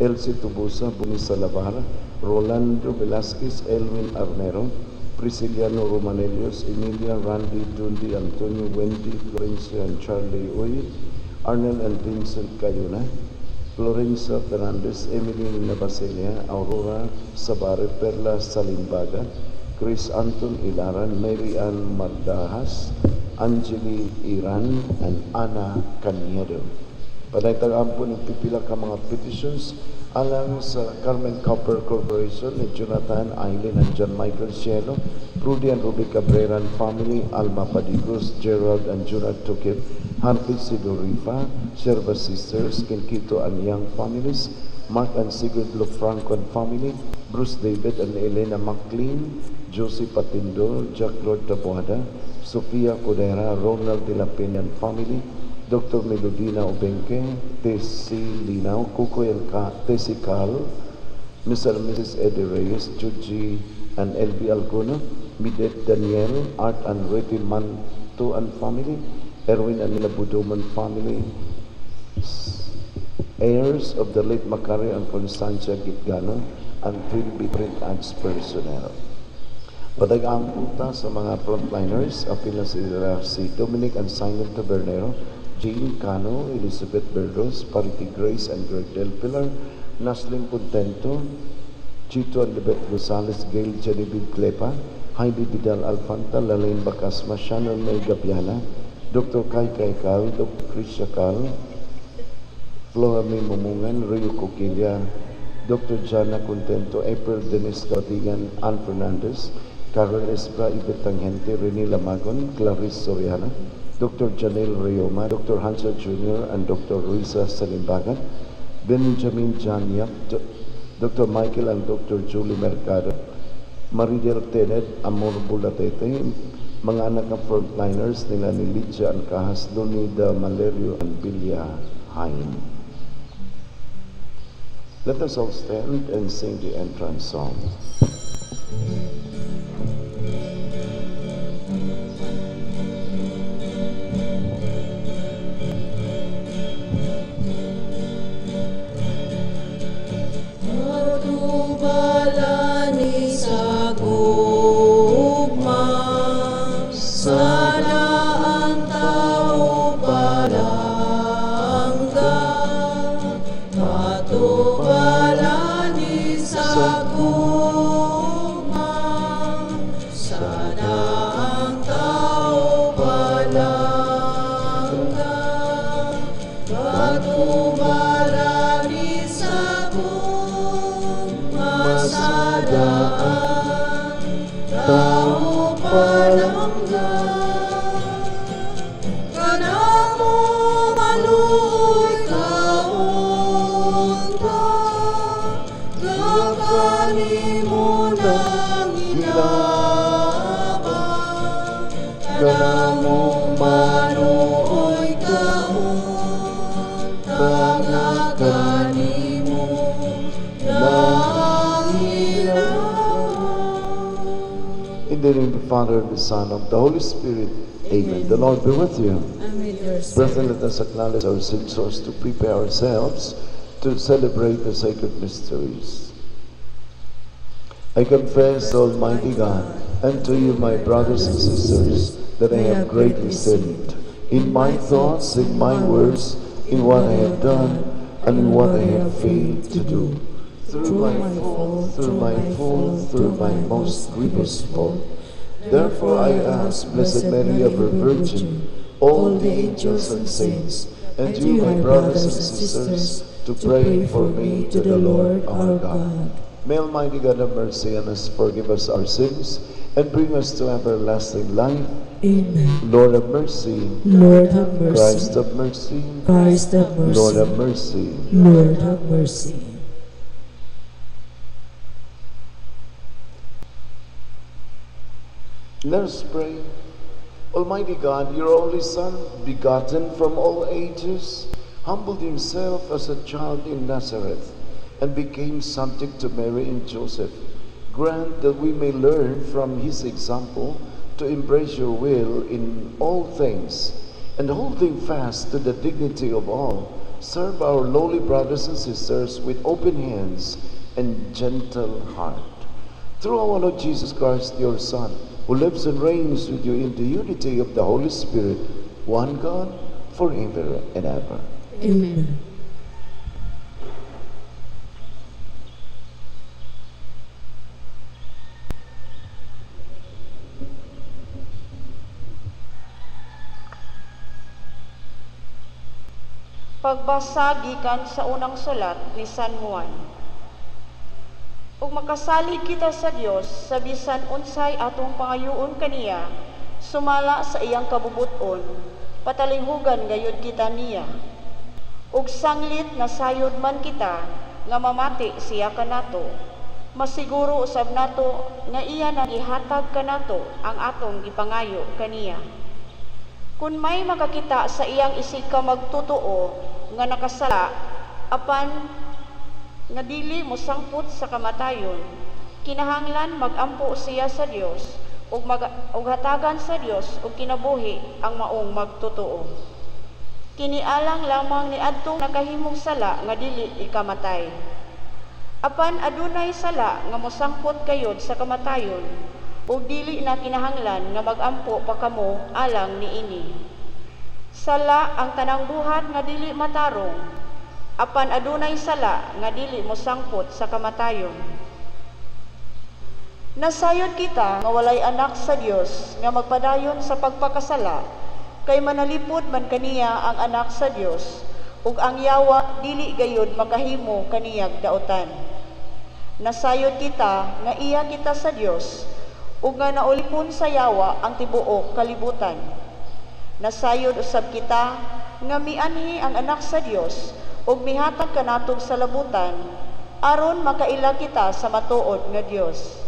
Elsie Tubusa, Bunisa Lavara, Rolando Velasquez, Elwin Armero, Prisciliano Romanelius, Emilia, Randy, Dundi, Antonio, Wendy, Florencia, and Charlie Uy, Arnel and Vincent Cayuna, Florencia Fernandez, Emily Nabasilia, Aurora Sabare, Perla Salimbaga, Chris Anton Ilaran, Mary Ann Magdahas, Angeli Iran, and Ana Caniedo. Paday tagampo ng pipila ka mga petitions alang sa Carmen Copper Corporation ni Jonathan Aileen and John Michael Cielo, Rudy and Ruby Cabrera and family, Alma Padigos, Gerald and Junard Tukip, Harvey Sidorifa, Serva Sisters, Kinkito and Young families, Mark and Sigurd Lofranco and family, Bruce David and Elena McLean, Josie Patindo, Jack Lord Tabuada, Sofia Codera, Ronald de la Peña and family, Dr. Melodina Obenque, Tessie Linao, Kuko Elka, Tessie Cal, Mr. and Mrs. Eddie Reyes, Juji and LB Alguno, Midet Daniel, Art and Reti Manto and family, Erwin and Nila Budoman family, heirs of the late Macari and Constancia Gitgano, and Philby Print Ads personnel. Padagang punta sa mga frontliners, apila sila si Dominic and Simon Tabernero, Jean Cano, Elizabeth Berdos, Parity Grace and Greg Del Pilar, Naslin Contento, Chito and Libet Rosales, Gail Genevieve Clepa, Heidi Vidal Alfanta, Lalaine Bacasma, Shannon May Gabiana, Dr. Kai Cal, Dr. Chris Cal, Flora May Mumungan, Rio Coquilla, Dr. Jana Contento, April Dennis Gatigan, Ann Fernandez, Carol Esbra, Ibet Tangente, Rene Lamagon, Clarice Soriana, Dr. Janelle Rayoma, Dr. Hansel Jr. and Dr. Ruiza Salimbagan, Benjamin Janiak, Dr. Michael and Dr. Julie Mercado, Maridel Tened, Amor Bulatete, mga anak ng frontliners nila ni Lydia Alcahas, Lunida Malerio and Bilya Hain. Let us all stand and sing the entrance song. Tao palangga kanamo manuoy tanga kanimo in the name of the Father, and the Son, and the Holy Spirit. Amen. The Lord be with you. And with your spirit. Brethren, let us acknowledge our sin source to prepare ourselves to celebrate the sacred mysteries. I confess, Almighty God, and to you, my brothers and sisters, that I have greatly sinned in my thoughts, in my words, in what I have done, and in what I have failed to do. Through my fault, through my most grievous fault. Therefore I ask, Blessed Mary, ever Virgin, all the angels and saints, and you, my brothers and sisters, to pray for me to the Lord our God. May Almighty God have mercy on us, forgive us our sins, and bring us to everlasting life. Amen. Lord have mercy. Lord have mercy. Christ have mercy. Christ have mercy. Lord have mercy. Lord have mercy. Let us pray. Almighty God, your only Son, begotten from all ages, humbled himself as a child in Nazareth and became subject to Mary and Joseph. Grant that we may learn from his example to embrace your will in all things, and holding fast to the dignity of all, serve our lowly brothers and sisters with open hands and gentle heart. Through our Lord Jesus Christ, your Son, who lives and reigns with you in the unity of the Holy Spirit, one God, forever and ever. Amen. Pagbasa gikan sa unang sulat ni San Juan. Ug makasalig kita sa Dios sa bisan unsay atong pangayuon kaniya, sumala sa iyang kabubuton, patalinghugan gayud kita niya. Ug sanglit na sayod man kita nga mamati siya kanato, masiguro usab nato nga iya nang ihatag kanato ang atong gipangayo kaniya. Kung may makakita sa iyang isig ka magtutuo nga nakasala, apan nga dili mo sangput sa kamatayon, kinahanglan magampo siya sa Dios ug hatagan sa Dios ug kinabuhi ang maong magtutuo. Kinialang lamang ni adtong nakahimong sala nga dili ikamatay. Apan adunay sala nga mosangput kayod sa kamatayon, ug dili na kinahanglan nga magampo pa kamo alang niini. Sala ang tanang buhat nga dili matarong, apan adunay sala nga dili mosangput sa kamatayon. Nasayod kita nga walay anak sa Dios nga magpadayon sa pagpakasala, kay manalipod man kaniya ang anak sa Dios, ug ang yawa dili gayud makahimo kaniyag daotan. Nasayod kita nga iya kita sa Dios, ug nga naulipon sa yawa ang tibuok kalibutan. Nasayod usab kita nga mianhi ang anak sa Dios ug mihatag kanatong sa labutan aron makaila kita sa matuod nga Dios.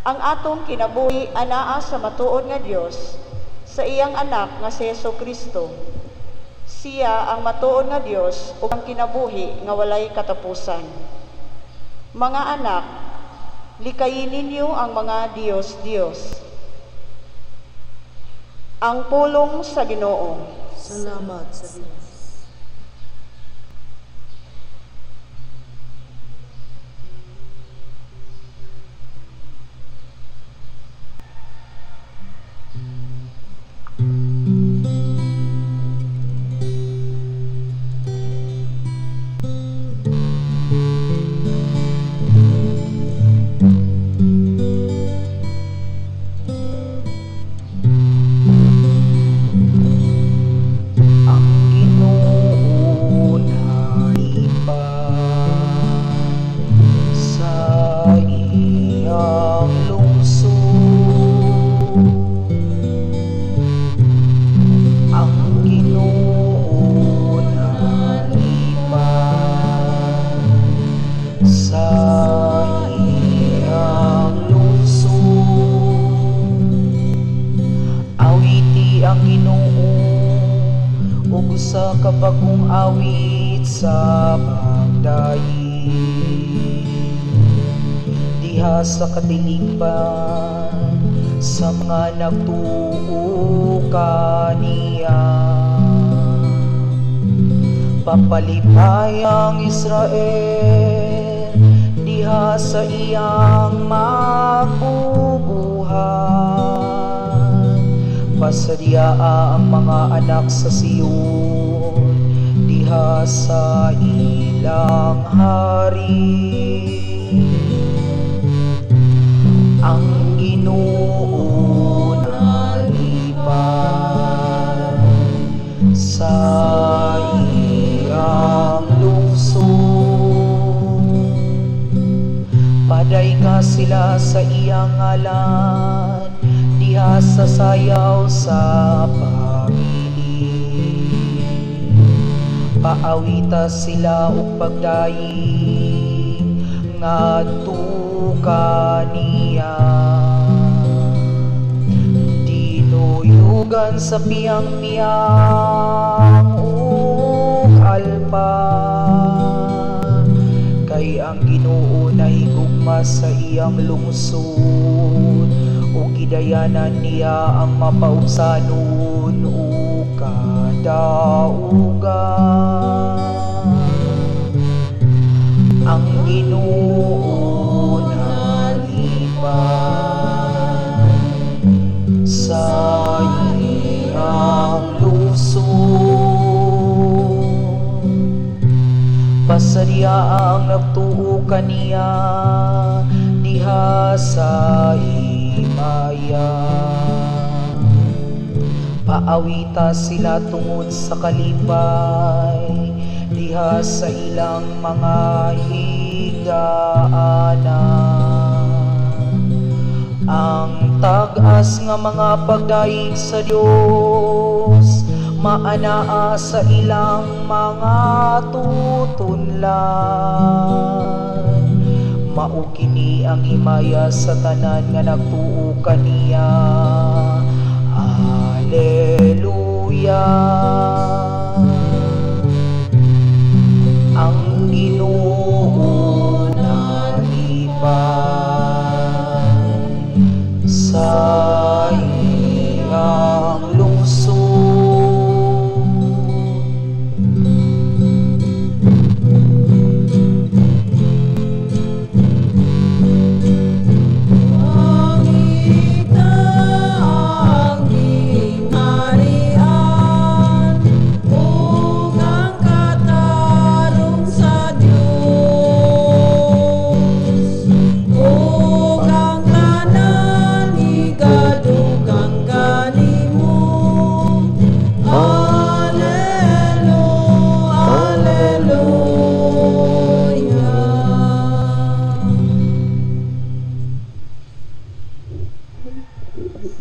Ang atong kinabuhi anaa sa matuod nga Dios sa iyang anak nga si Jesucristo. Siya ang matuod nga Dios ug ang kinabuhi nga walay katapusan. Mga anak, likayin ninyo ang mga Diyos-Diyos. Ang pulong sa Ginoo. Salamat sa Diyos. Ginoo usa ka bagong awit sa pagdayi diha sa katilingban sa mga nagtuo kaniya. Papalipay ang Israel diha sa iyang mabubuhay. Pasadya ang mga anak sa Sion diha sa ilang hari. Ang Ginoo nalipay sa iyang lungsod. Padayga sila sa iyang ngalan diha sa sayaw sa pamili. Paawita sila og pagdayi ngadto kaniya. Dinuyugan sa piyang-piyang ug alpa kay ang Ginoo nahigugma sa iyang lungsod ug gidayanan niya ang mapaubsanon ug kadaugan. Ang Ginoo nalipay sa iyang lungsod. Pasadya ang nagtuo kaniya diha sa himaya. Paawita sila tungod sa kalipay diha sa ilang mga higdaanan. Ang tag-as nga mga pagdaig sa Dios maanaa sa ilang mga tutunlan. Mao kini ang himaya sa tanan nga nagtuo kaniya. Hallelujah. Ang Ginoo nalipay sa iyang lungsod.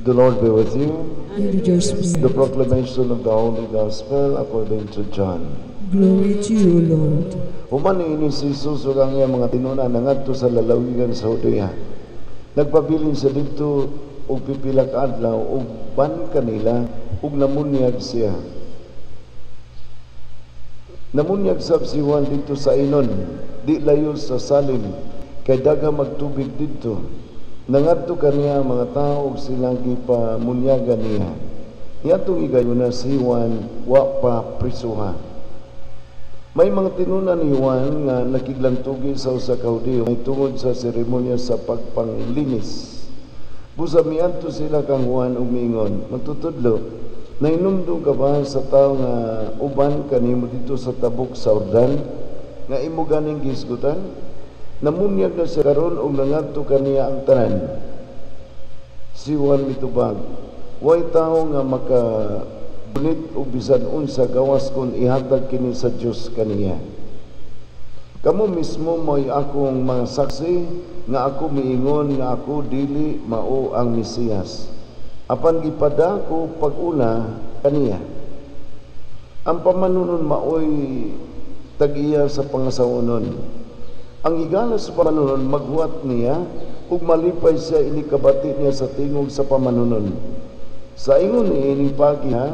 The Lord be with you. And with your spirit. The proclamation of the Holy Gospel according to John. Glory to you, Lord. Human ini si Jesus ug ang iyang mga tinuna nangadto sa lalawigan sa Judea. Nagpabilin siya dito og pipila ka adlaw ug ban kanila ug namunyag siya. Namunyag sab si Juan dito sa Inon, di layo sa Salim, kay daghang magtubig dito. Nangadto kaniya mga tao ug silang gipamunyagan niya. Iatong igayon na si Juan wa pa prisuha. May mga tinunan ni Juan nga nakiglantugi sa usa ka Hudiyo may tungod sa seremonya sa pagpanglinis. Busa miadto sila kang Juan ug miingon, "Magtutudlo, nainumdum ka ba sa tao nga uban kanimo dito sa tabok sa Jordan nga imo ganing gisgutan? Namunyag na siya karon ug nangadto kaniya ang tanan." Si Juan mitubag, "Way tao nga bunit o bisan unsa gawas kon ihatag kini sa Dios kaniya. Kamo mismo mo'y akong mga saksi nga ako miingon nga ako dili mao ang Mesiyas. Apan gipada ko pag-una kaniya. Ang pamanunon maoy tag-iya sa pangasawunon. Ang higala sa pamanunon maghuwat niya ug malipay siya inikabati niya sa tingog sa pamanunon. Sa ingon ni ining pagi ha,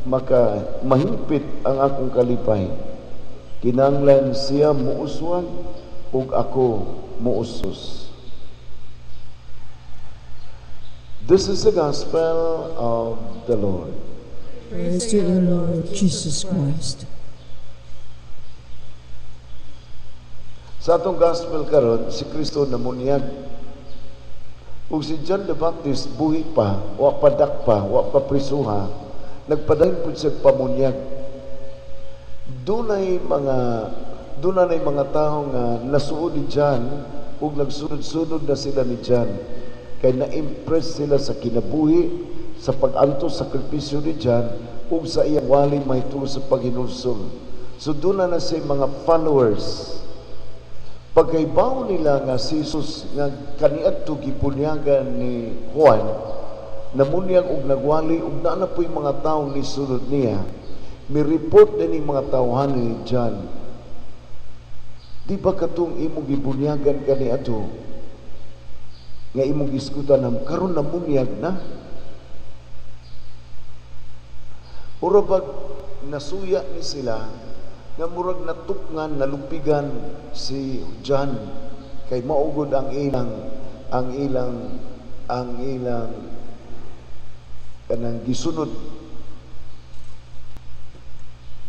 maka mahimpit ang akong kalipay. Kinanglan siya muuswan ug ako muusos. This is the gospel of the Lord. Praise to the Lord Jesus Christ. Sa atong gospel karon, si Kristo namunyag. Ug si John the Baptist buhi pa, wa pa dakpa, wa pa prisuha, nagpadayon pud siya pamunyag. Dunay mga tawo nga nasuod ni John ug nagsunod-sunod na sila ni John. Kay na-impress sila sa kinabuhi, sa pag-antos sakripisyo ni John ug sa iyang wali mahitungod sa paghinulsol. So doon na siya mga followers. Pagkaibaw nila nga si Jesus nga kaniadto gibunyagan ni Juan, namunyag og nagwali ug naa po'y mga tawo ni sunod niya. Mi-report din yung mga tawhan ni John. Di ba katong imong gibunyagan kaniadto nga imong giskutan nam karon namunyag na? Ura bag nasuya ni sila nga murag natukngan, nalupigan si John kay maugod ang ilang kanang gisunod.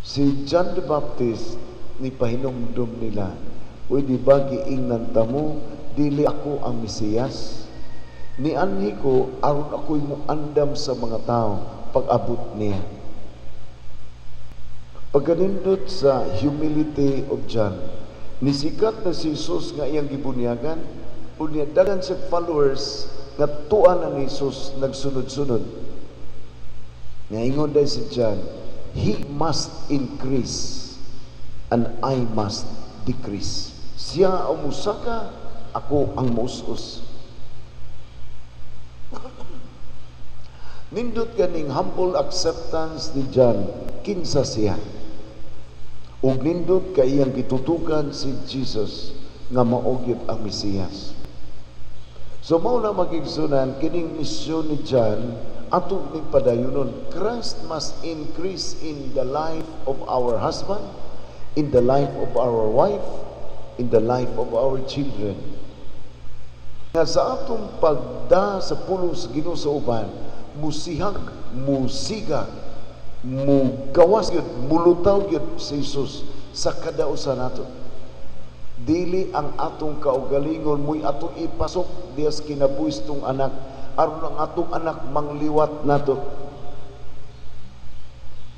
Si John the Baptist ni pahinumdum nila, "Uy, di ba giingnan ta mo dili ako ang Mesiyas? Ni anhi ko aron ako'y muandam sa mga tao pag-abot niya." Pagkanindot sa humility of John, nisikat na si Jesus nga iyang gibunyagan, unya dagan sa followers nga tuan ang Jesus nagsunod-sunod. Ngaingon dahil si John, "He must increase and I must decrease." Siya ang musaka, ako ang musus. Nindot kaning humble acceptance ni John, kinsa siya. Ug nindot kay iyang gitutukan si Jesus nga maogyod ang Mesiyas. So mao na magigsunan kining misyon ni John ato ning padayunon. Christ must increase in the life of our husband, in the life of our wife, in the life of our children. Nga sa atong pagda sa pulong sa Ginoo sa uban, musihag, musiga, mugawas yun, mulutaw yun si Jesus sa kadausan nato. Dili ang atong kaugalingon mo'y atong ipasok diyas kinabuhis tong anak aron ang atong anak mangliwat nato.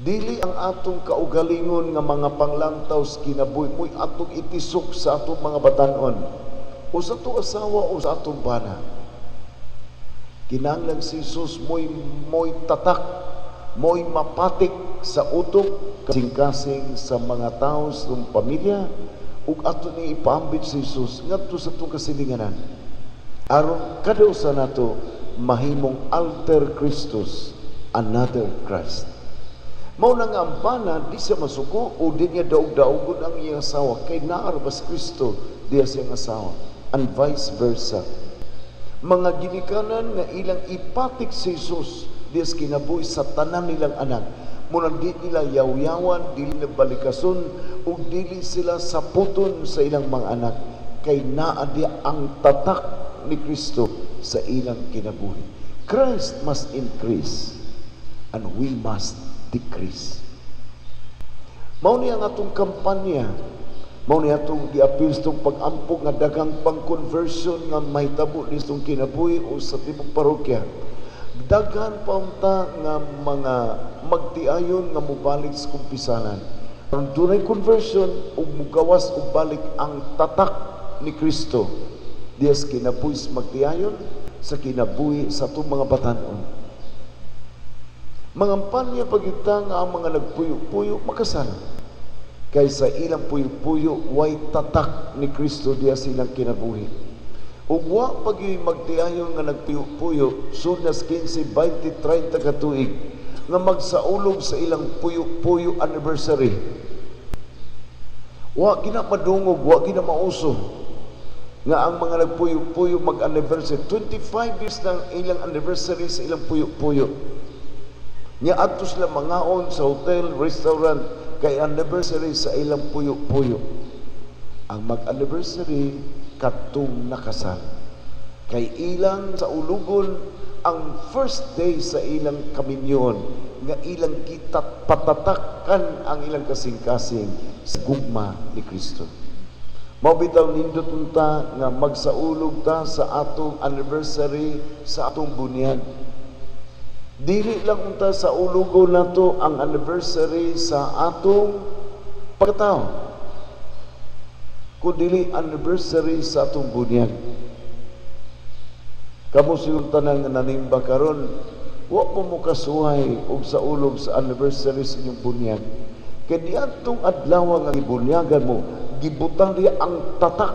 Dili ang atong kaugalingon nga mga panglangtaw sa kinabuhi mo'y atong itisok sa atong mga batanon o sa atong asawa o sa atong bana. Kinahanglan si Jesus mo'y tatak, mo'y mapatik sa utok kasing-kasing sa mga tao sa pamilya ug ato ni ipaambit si Jesus ngadto sa atong kasilinganan aron kadausa nato mahimong alter Christus, another Christ. Mao na nga ang bana di siya masuko o di niya daog-daogon ang iyang asawa kay naar ba si Kristo diya siyang asawa, and vice versa. Mga ginikanan nga ilang ipatik si Jesus diya kinabuhi sa tanan nilang anak, muna di nila yaw-yawan, dili nila balikason o dili sila saputon sa ilang mga anak kay naa diya ang tatak ni Kristo sa ilang kinabuhi. Christ must increase and we must decrease. Mao ni ang atong kampanya, mao ni atong giapil sa pag-ampog nga daghang pang-conversion nga mahitabo nitong kinabuhi o sa tibok parokya. Daghan pa unta nga mga magtiayon nga mobalik sa kumpisanan. Ang dunay conversion ug mugawas ug balik ang tatak ni Kristo. Diyas kinabuhi sa magtiayon sa kinabuhi sa atong mga batanon. Mangampan niya pagita nga ang mga nagpuyo-puyo makasal. Kaysa ilang puyo-puyo way tatak ni Kristo diya silang kinabuhi. Ug wa pagi magtiayon nga nagpuyo-puyo sunas 15, 20, 30 ka tuig nga magsaulog sa ilang puyo-puyo anniversary. Wa gina madungog, wa gina mauso nga ang mga nagpuyo-puyo mag-anniversary 25 years ng ilang anniversary sa ilang puyo-puyo. Nya adto sila mangaon sa hotel, restaurant kay anniversary sa ilang puyo-puyo. Ang mag-anniversary katong nakasal. Kay ilang sa ulugon ang first day sa ilang kaminyon nga ilang kita patatakan ang ilang kasing-kasing sa gugma ni Kristo. Mao bitaw nindot unta nga magsaulog ta sa atong anniversary sa atong bunyag. Dili lang unta sa ulugo nato ang anniversary sa atong pagkatao, kundi anniversary sa atong bunyag. Kamo siyung tanan nga nanimba karon, wa mo kasuhay og sa ulog sa anniversary sa inyong bunyag. Kaya di atong adlaw nga gibunyagan mo, gibutang diya ang tatak.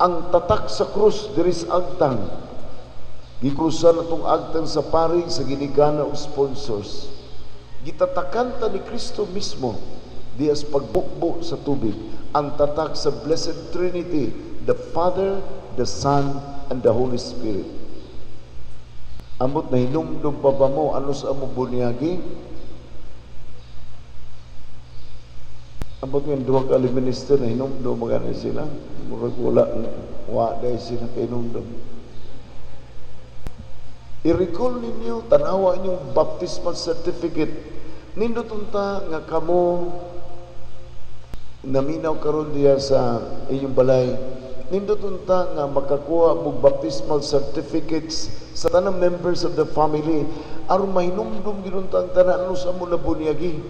Ang tatak sa krus diri sa agtang. Gikrusan atong agtang sa pari sa ginigana o sponsors. Gitatakan ta ni Kristo mismo dias pagbukbo sa tubig. Ang tatak sa Blessed Trinity, the Father, the Son, and the Holy Spirit. Amot na hinumdum pa ba mo ano sa amo bunyagi? Amot nga duha ka minister na hinumdum magana sila. Murag wala dahil sila kay hinumdum. I-recall ninyo, tanawa inyong baptismal certificate. Nindot unta nga kamo naminaw karon diya sa inyong balay. Nindot unta nga makakuha mo baptismal certificates sa tanang members of the family aron mahinumdum ginunta ang tanan ano sa mo na bunyagi.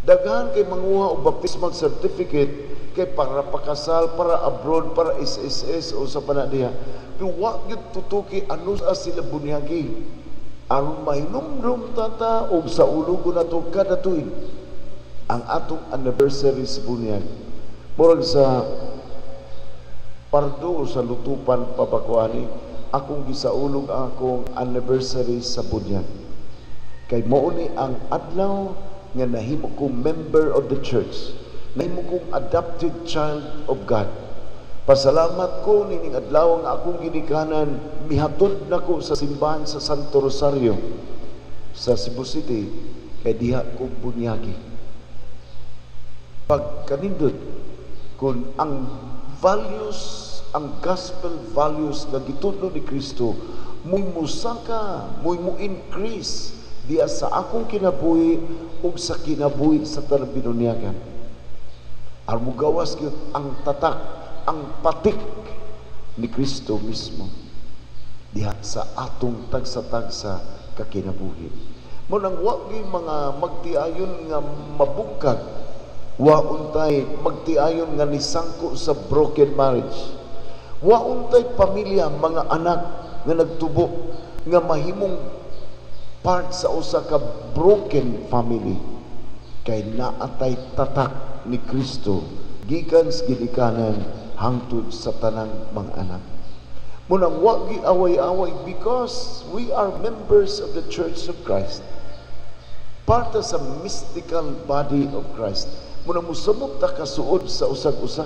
Daghan kay manguha og baptismal certificate kay para pakasal, para abroad, para SSS o sa panadiha. Pero wag yun tutuki ano sa sila bunyagi. Aron mahinumdum tata o sa ulugo na to kada tuig ang atong anniversary sa bunyag. Murag sa pardo o sa lutupan pabakuani, akong gisaulog ang akong anniversary sa bunyag. Kay mao ni ang adlaw nga nahimo kong member of the church. Nahimo kong adopted child of God. Pasalamat ko nining adlaw nga akong ginikanan, mihatod nako sa simbahan sa Santo Rosario sa Cebu City kay diha ko bunyagi. Pagkanindot kung ang values, ang gospel values nga gitudlo ni Kristo muy musaka, muy mo increase diya sa akong kinabuhi ug sa kinabuhi sa tanang binunyagan. Aron mo gawas gyud ang tatak, ang patik ni Kristo mismo diha sa atong tagsa-tagsa kakinabuhi. Mo nang wa gyud mga magtiayon nga mabungkag, wa untay magtiayon nga nisangko sa broken marriage. Wa untay pamilya, mga anak nga nagtubo nga mahimong part sa usa ka broken family kay naatay tatak ni Kristo gikan sa ginikanan hangtod sa tanang mga anak. Munang wagi away-away because we are members of the Church of Christ, part sa mystical body of Christ. Munang musamot ta kasuod sa usag-usa.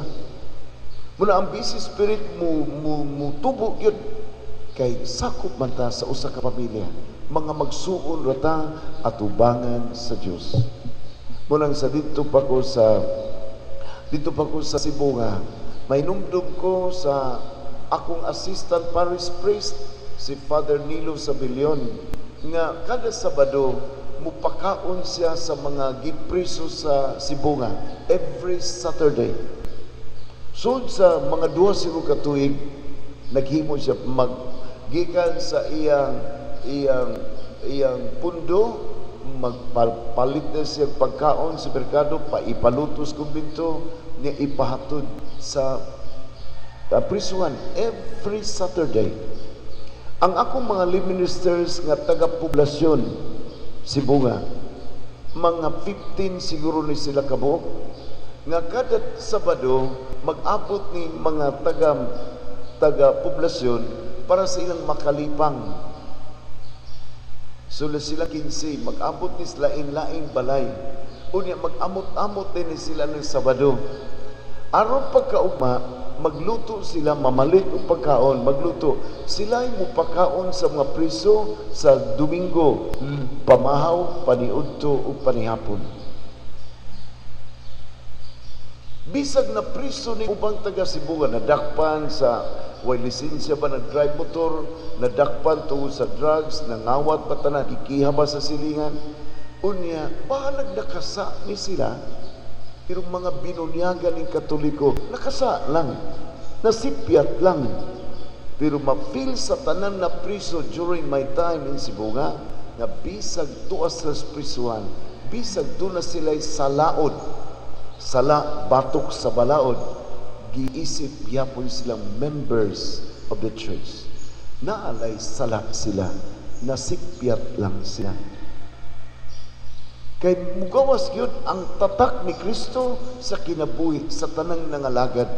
Munang ang busy spirit mo tubo yun kay sakop man ta sa usa ka pamilya, mga magsuon rata at ubangan sa Dios. Munang sa dito pa ko sa Cebu nga mainumdum ko sa akong assistant parish priest si Father Nilo Sabillon nga kada Sabado mupakaon siya sa mga gipriso sa Cebu nga every Saturday. So sa mga 2 katuig naghimo siya maggikan sa iyang pundo, magpalit na siya pagkaon sa merkado, paipalutos kumbinto niya ipahatod sa prisuan every Saturday. Ang akong mga lay ministers nga taga-poblasyon Cebu nga, mga 15 siguro ni sila kabuok, nga kada Sabado mag-abot ni mga taga-poblasyon para sa ilang makalipang. So sila 15, mag-abot ni sila laing balay. Unya mag-amot-amot din sila ng Sabado. Aron pagkaugma, magluto sila, mamalit o pagkaon, magluto. Sila ay mupakaon sa mga priso sa Domingo. pamahaw, paniudto o panihapon. Bisag na priso ni ubang taga Cebu nga nadakpan sa way lisensya ba nag-drive motor, nadakpan tungod sa drugs, nangawat pa tanan, ikiha ba sa silingan. Unya, bahalag nakasa ni sila, pero mga binunyagan ng Katoliko, nakasa lang, nasipyat lang. Pero ma-feel sa tanan na priso during my time in Cebu nga bisag tuas sa prisuhan, bisag doon na sila'y salaod, sala batok sa balaod, giisip yapon silang members of the church. Naalay sala sila, nasipyat lang sila. Kay mugawas yun ang tatak ni Kristo sa kinabuhi sa tanang nangalagad.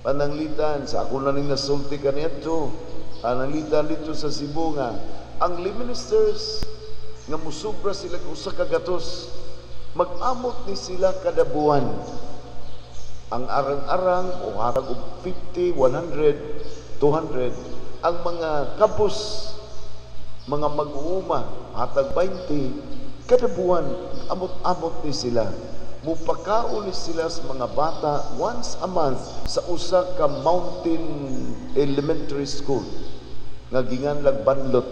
Pananglitan sa ako na ning nasulti kanito, pananglitan dito sa Cebu nga ang lay ministers nga musubra sila usa ka gatos, mag-amot ni sila kada buwan. Ang arang-arang o hatag og 50, 100, 200, ang mga kapos, mga mag-uuma, hatag 20, kada buwan, amot-amot ni sila. Mupakaon ni sila sa mga bata once a month sa usa ka mountain elementary school nga ginganlag Banlot.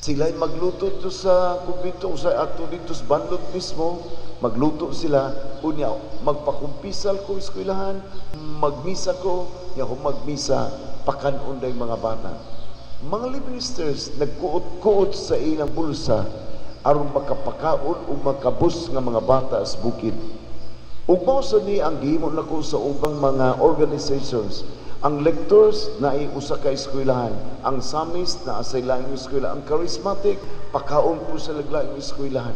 Sila'y magluto to sa kumbento sa ato dito sa Banlot mismo, magluto sila, unya magpakumpisal ko eskwelahan, magmisa ko, nya kung magmisa pakanon day mga bata. Mga lay ministers nagkuot-kuot sa ilang bulsa aron makapakaon o makabus nga mga bata sa bukid. Ug mao sa ni ang gihimo nako sa ubang mga organizations. Ang lectors na usa ka eskwelahan, ang samis na sa laing eskwela, ang charismatic pakaon po sa laing eskwelahan.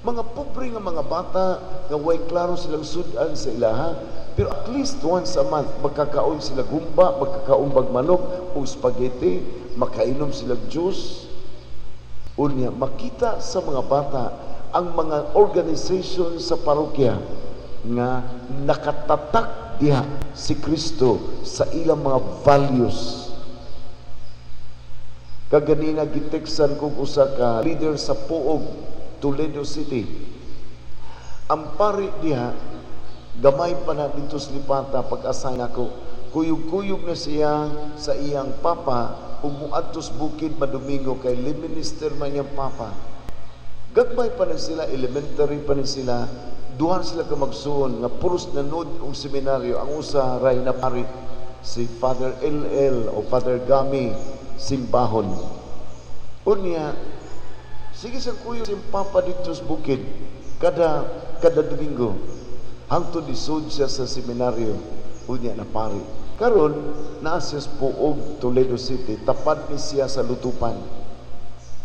Mga pobre nga mga bata nga way klaro silang sudan sa ilaha, pero at least once a month magkakaon sila gumba, magkakaon bag manok o spaghetti, makainom sila juice. Unya makita sa mga bata ang mga organization sa parokya nga nakatatak diha si Kristo sa ilang mga values. Kaganina giteksan kong usa ka leader sa Puog, Toledo City. Ang pari diha, gamay pa na dito sa Lipata pag-assign ako. Kuyog-kuyog na siya sa iyang papa, umuadtos bukid madomingo kay lay minister man niyang papa. Gagmay pa na sila, elementary pa na sila, duhan sila ka magsuon nga puros nanood og seminaryo. Ang usa ray na pari si Father LL o Father Gami Simbahon. Unya sige sa kuyo si papa dito sa bukid kada Domingo hangtod isud siya sa seminaryo. Unya na pari karon naa siya sa Puog, Toledo City, tapad ni siya sa lutupan.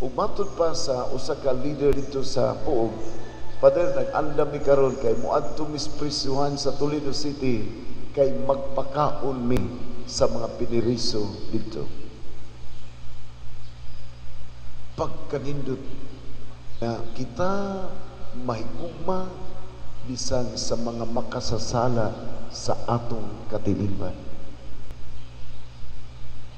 Ug matud pa sa usa ka leader dito sa Puog, Father, nag-andam mi karon kay muadto misprisyuhan sa Toledo City kay magpakaon mi sa mga piniriso dito. Pagkanindot na kita mahigugma bisan sa mga makasasala sa atong katiliban.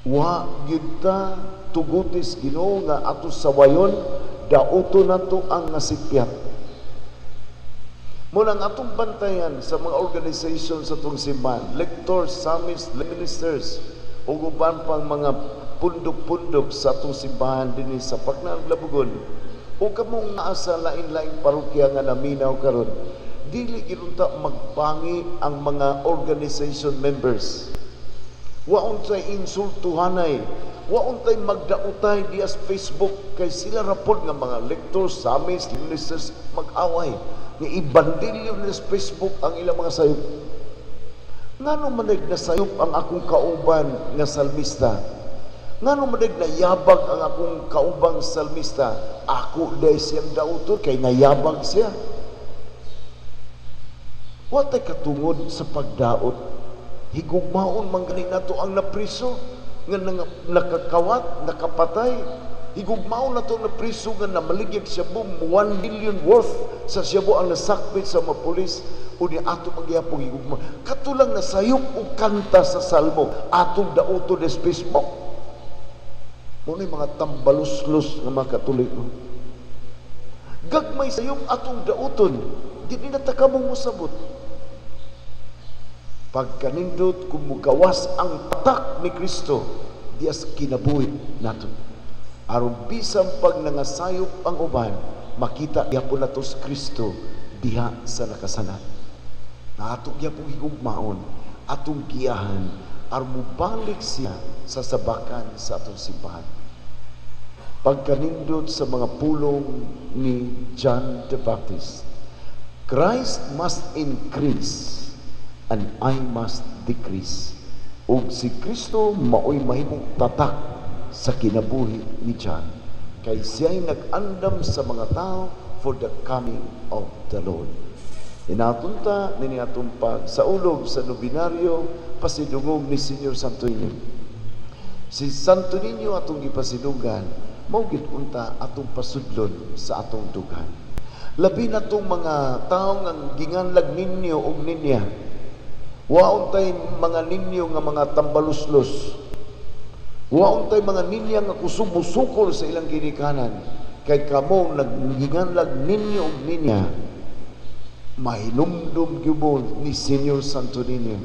Wa gyud ta tugutis Ginoo nga ato sawayon dauto nato ang nasipyat. Muna ang atong bantayan sa mga organisasyon sa itong simbahan, lectors, samis, ministers, o uban pang mga pundok-pundok sa itong simbahan din sa Paknang Labugon, o kamong naasa lain-laing parokya nga naminaw karon, dili irunta magpangi ang mga organization members. Waon tay insultuhanay, waon tay magdautay dias Facebook kay sila rapod nga mga lectors, samis, ministers mag-away. Nga ibandilyo na sa Facebook ang ilang mga sayop. Ngano manig na sayop ang akong kauban nga salmista? Ngano manig na yabag ang akong kaubang salmista? Ako day siyang dauto kay nayabag siya. Watay katungod sa pagdaot. Higugmaon man gani nato ang napriso nga nakakawat, nakapatay. Higugmaon na ito na priso nga na maligyan siya po 1 million worth sa siya po ang nasakpit sa mga polis o ni ato magyapong higugma. Katulang nasayop o kanta sa salmo atong dauto des Facebook. Muna mga tambaluslos ng mga Katoliko. Gagmay sa iyong atong dauton, di ninataka mong musabot. Pagkanindot kung mugawas ang tatak ni Kristo, dias kinabuhi nato. Aron bisan pag nangasayop ang uban, makita gyapon nato si Kristo diha sa nakasalat. Na atong gyapon higugmaon, atong giyahan, aron mubalik siya sa sabakan sa atong simbahan. Pagkanindot sa mga pulong ni John the Baptist, Christ must increase and I must decrease. Ug si Kristo maoy mahimong tatak sa kinabuhi ni John, kay siya'y nag-andam sa mga tao for the coming of the Lord. Inatunta nini atong pag sa ulog sa nobinaryo pasidungog ni Senyor Santo Niño. Si Santo Niño atong ipasidugan, mao gid unta atong pasudlon sa atong dugan. Labi na tong mga tawo nga ginganlag ninyo og ninya. Waon tay mga ninyo nga mga tambaluslos. Waon tay mga ninya nga kusubusukol sa ilang ginikanan. Kay kamo nagginganlag ninyo og ninya. Mahinumdum gyud ni Senyor Santo Niño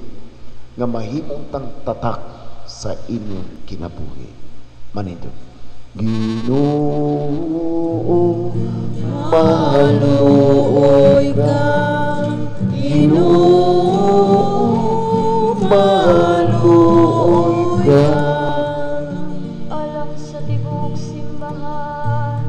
nga mahimong tang tatak sa inyong kinabuhi. Manindot. Ginoo, maluoy ka. Ginoo, maluoy ka. Alam sa tibuok simbahan,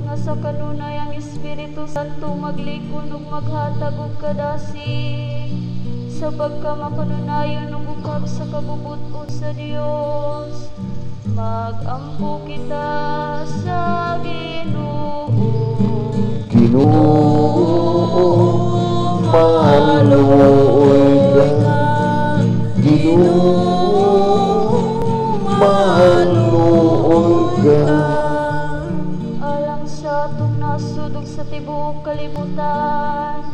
nga sa kanunay ang Espiritu Santo maglikon ug maghatag og kadasig sa pagkamakanunayon ug ukab sa kabubut-o sa Dios. Magampo kita sa Ginoo. Ginoo, maluoy ka. Ginoo, maluoy ka. Alang sa atong nasud ug sa tibuok kalibutan,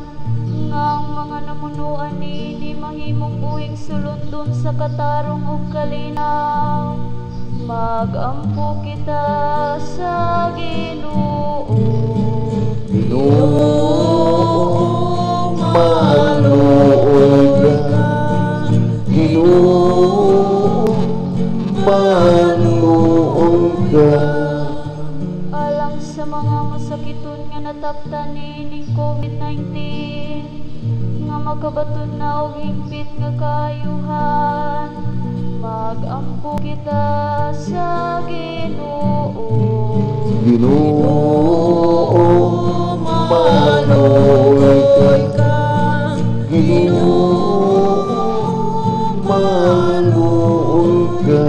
nga ang mga namunuan ni mahimong buhing sulundon sa katarong ug kalinaw. Magampo kita sa Ginoo. Ginoo, maluoy ka. Ginoo, maluoy ka. Alang sa mga masakiton nga nataptan ning COVID-19, nga makabaton na og hingpit nga kaayuhan, magampo kita sa Ginoo. Ginoo, maluoy ka. Ginoo, maluoy ka.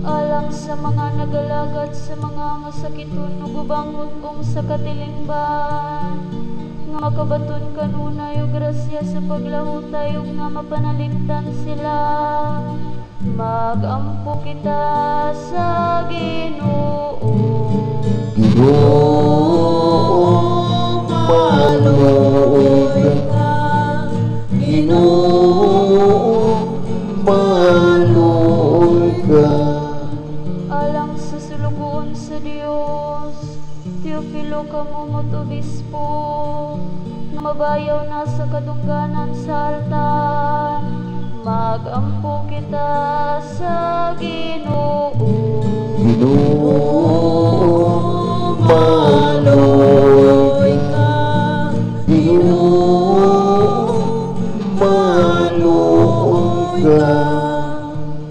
Alang sa mga nagalagad sa mga masakiton ug ubang hugong sa katilingban, nga makabaton kanunay og grasya sa paglahutay ug nga mapanalimtan sila. Magampo kita sa Ginoo. Ginoo, maluoy ka. Ginoo, maluoy ka. Alang sa sulugoon sa Dios, Teofilo Kamumot Obispo, na mabayaw na sa kadungganan sa altar, magampo kita sa Ginoo. Ginoo, maluoy ka. Ginoo, maluoy ka.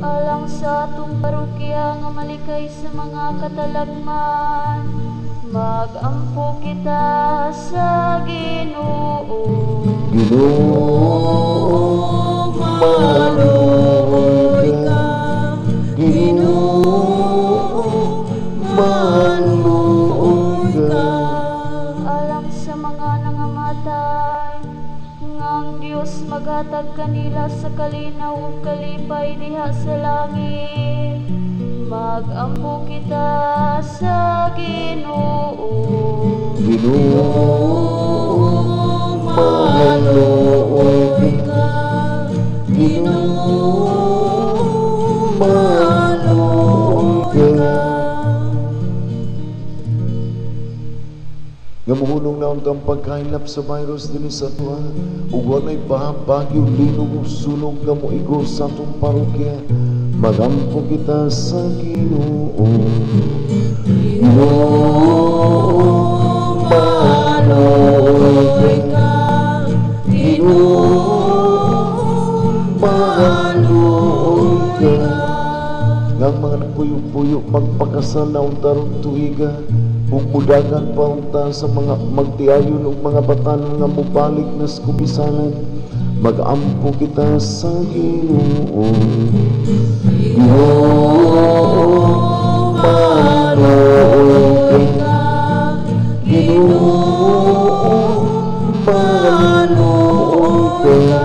Alang sa atong parokya nga malikay sa mga katalagman, magampo kita sa Ginoo. Ginoo, maluoy ka. Ginoo, maluoy ka. Alang sa mga nangamatay, ngang Dios maghatag kanila sa kalinaw ug kalipay diha sa langit, magampo kita sa Ginoo. Ginoo, maluoy ka. Ginoo, maluoy nga mahulong na ang pagkainap sa virus din sa tuwa, ug walay bagyo linog ug sunog nga moigo sa atong parokya. Magampo kita sa Ginoo. Ginoo, maluoy ka. Ginoo, maluoy ka. Nga mga nagpuyo-puyo magpakasal na untarong tuiga, ug mudagan pa unta sa mga magtiayon ug mga batan nga mubalik nas kubisanan. Magampo kita sa Ginoo. Ginoo, maluoy ka. Ginoo, maluoy ka.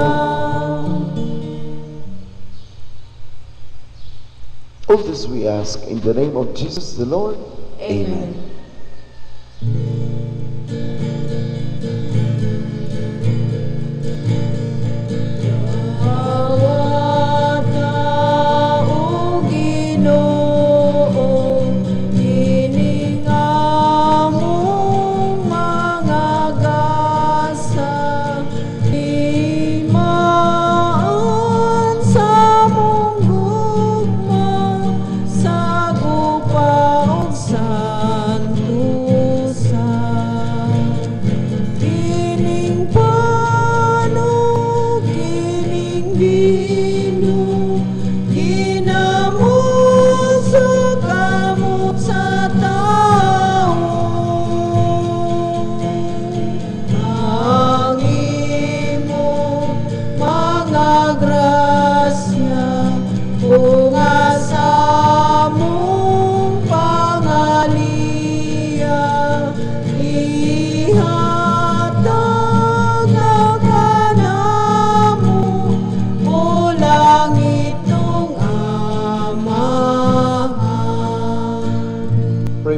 All this we ask in the name of Jesus the Lord. Amen.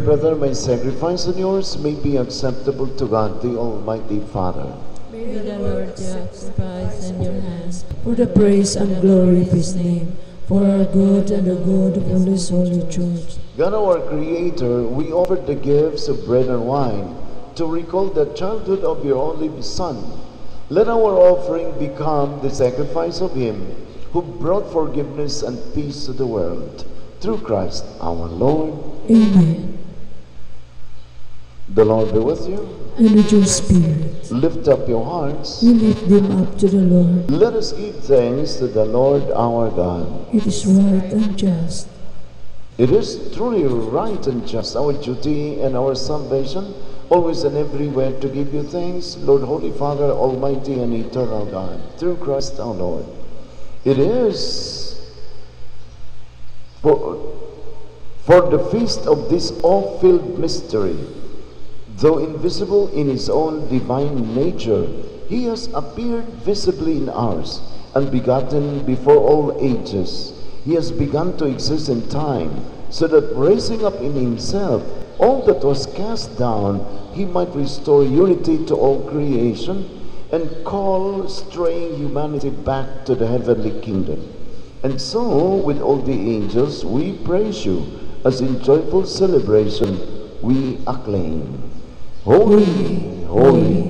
Brother, my sacrifice and yours may be acceptable to God, the Almighty Father. May the Lord sacrifice in your hands For the praise and glory of His name, for our good and the good of all His holy church. God, our Creator, we offer the gifts of bread and wine to recall the childhood of your only Son. Let our offering become the sacrifice of Him who brought forgiveness and peace to the world. Through Christ our Lord. Amen. The Lord be with you. And with your spirit, Lift up your hearts. we lift them up to the Lord. Let us give thanks to the Lord our God. It is right and just. It is truly right and just, our duty and our salvation, always and everywhere to give you thanks, Lord, Holy Father, Almighty and Eternal God, through Christ our Lord. It is for the feast of this awe-filled mystery, though invisible in His own divine nature, He has appeared visibly in ours and begotten before all ages. He has begun to exist in time, so that raising up in Himself all that was cast down, He might restore unity to all creation and call straying humanity back to the heavenly kingdom. And so, with all the angels, we praise you, as in joyful celebration we acclaim. Holy, holy,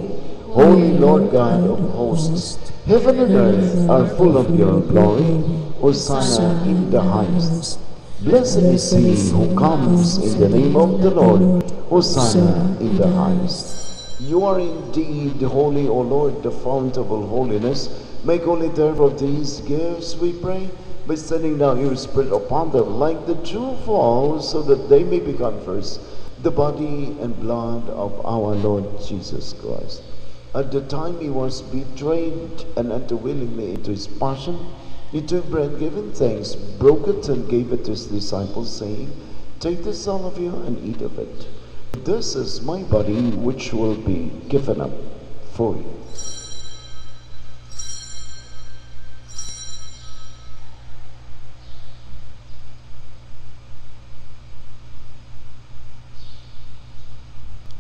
holy Lord God of hosts, heaven and earth are full of your glory. Hosanna in the highest. Blessed is he who comes in the name of the Lord. Hosanna in the highest. You are indeed holy, O Lord, the fount of all holiness. Make holy therefore these gifts, we pray, by sending down your Spirit upon them like the dew fall, so that they may become first the body and blood of our Lord Jesus Christ. At the time He was betrayed and entered willingly into His passion, He took bread, given thanks, broke it, and gave it to His disciples, saying, "Take this, all of you, and eat of it. This is my body, which will be given up for you."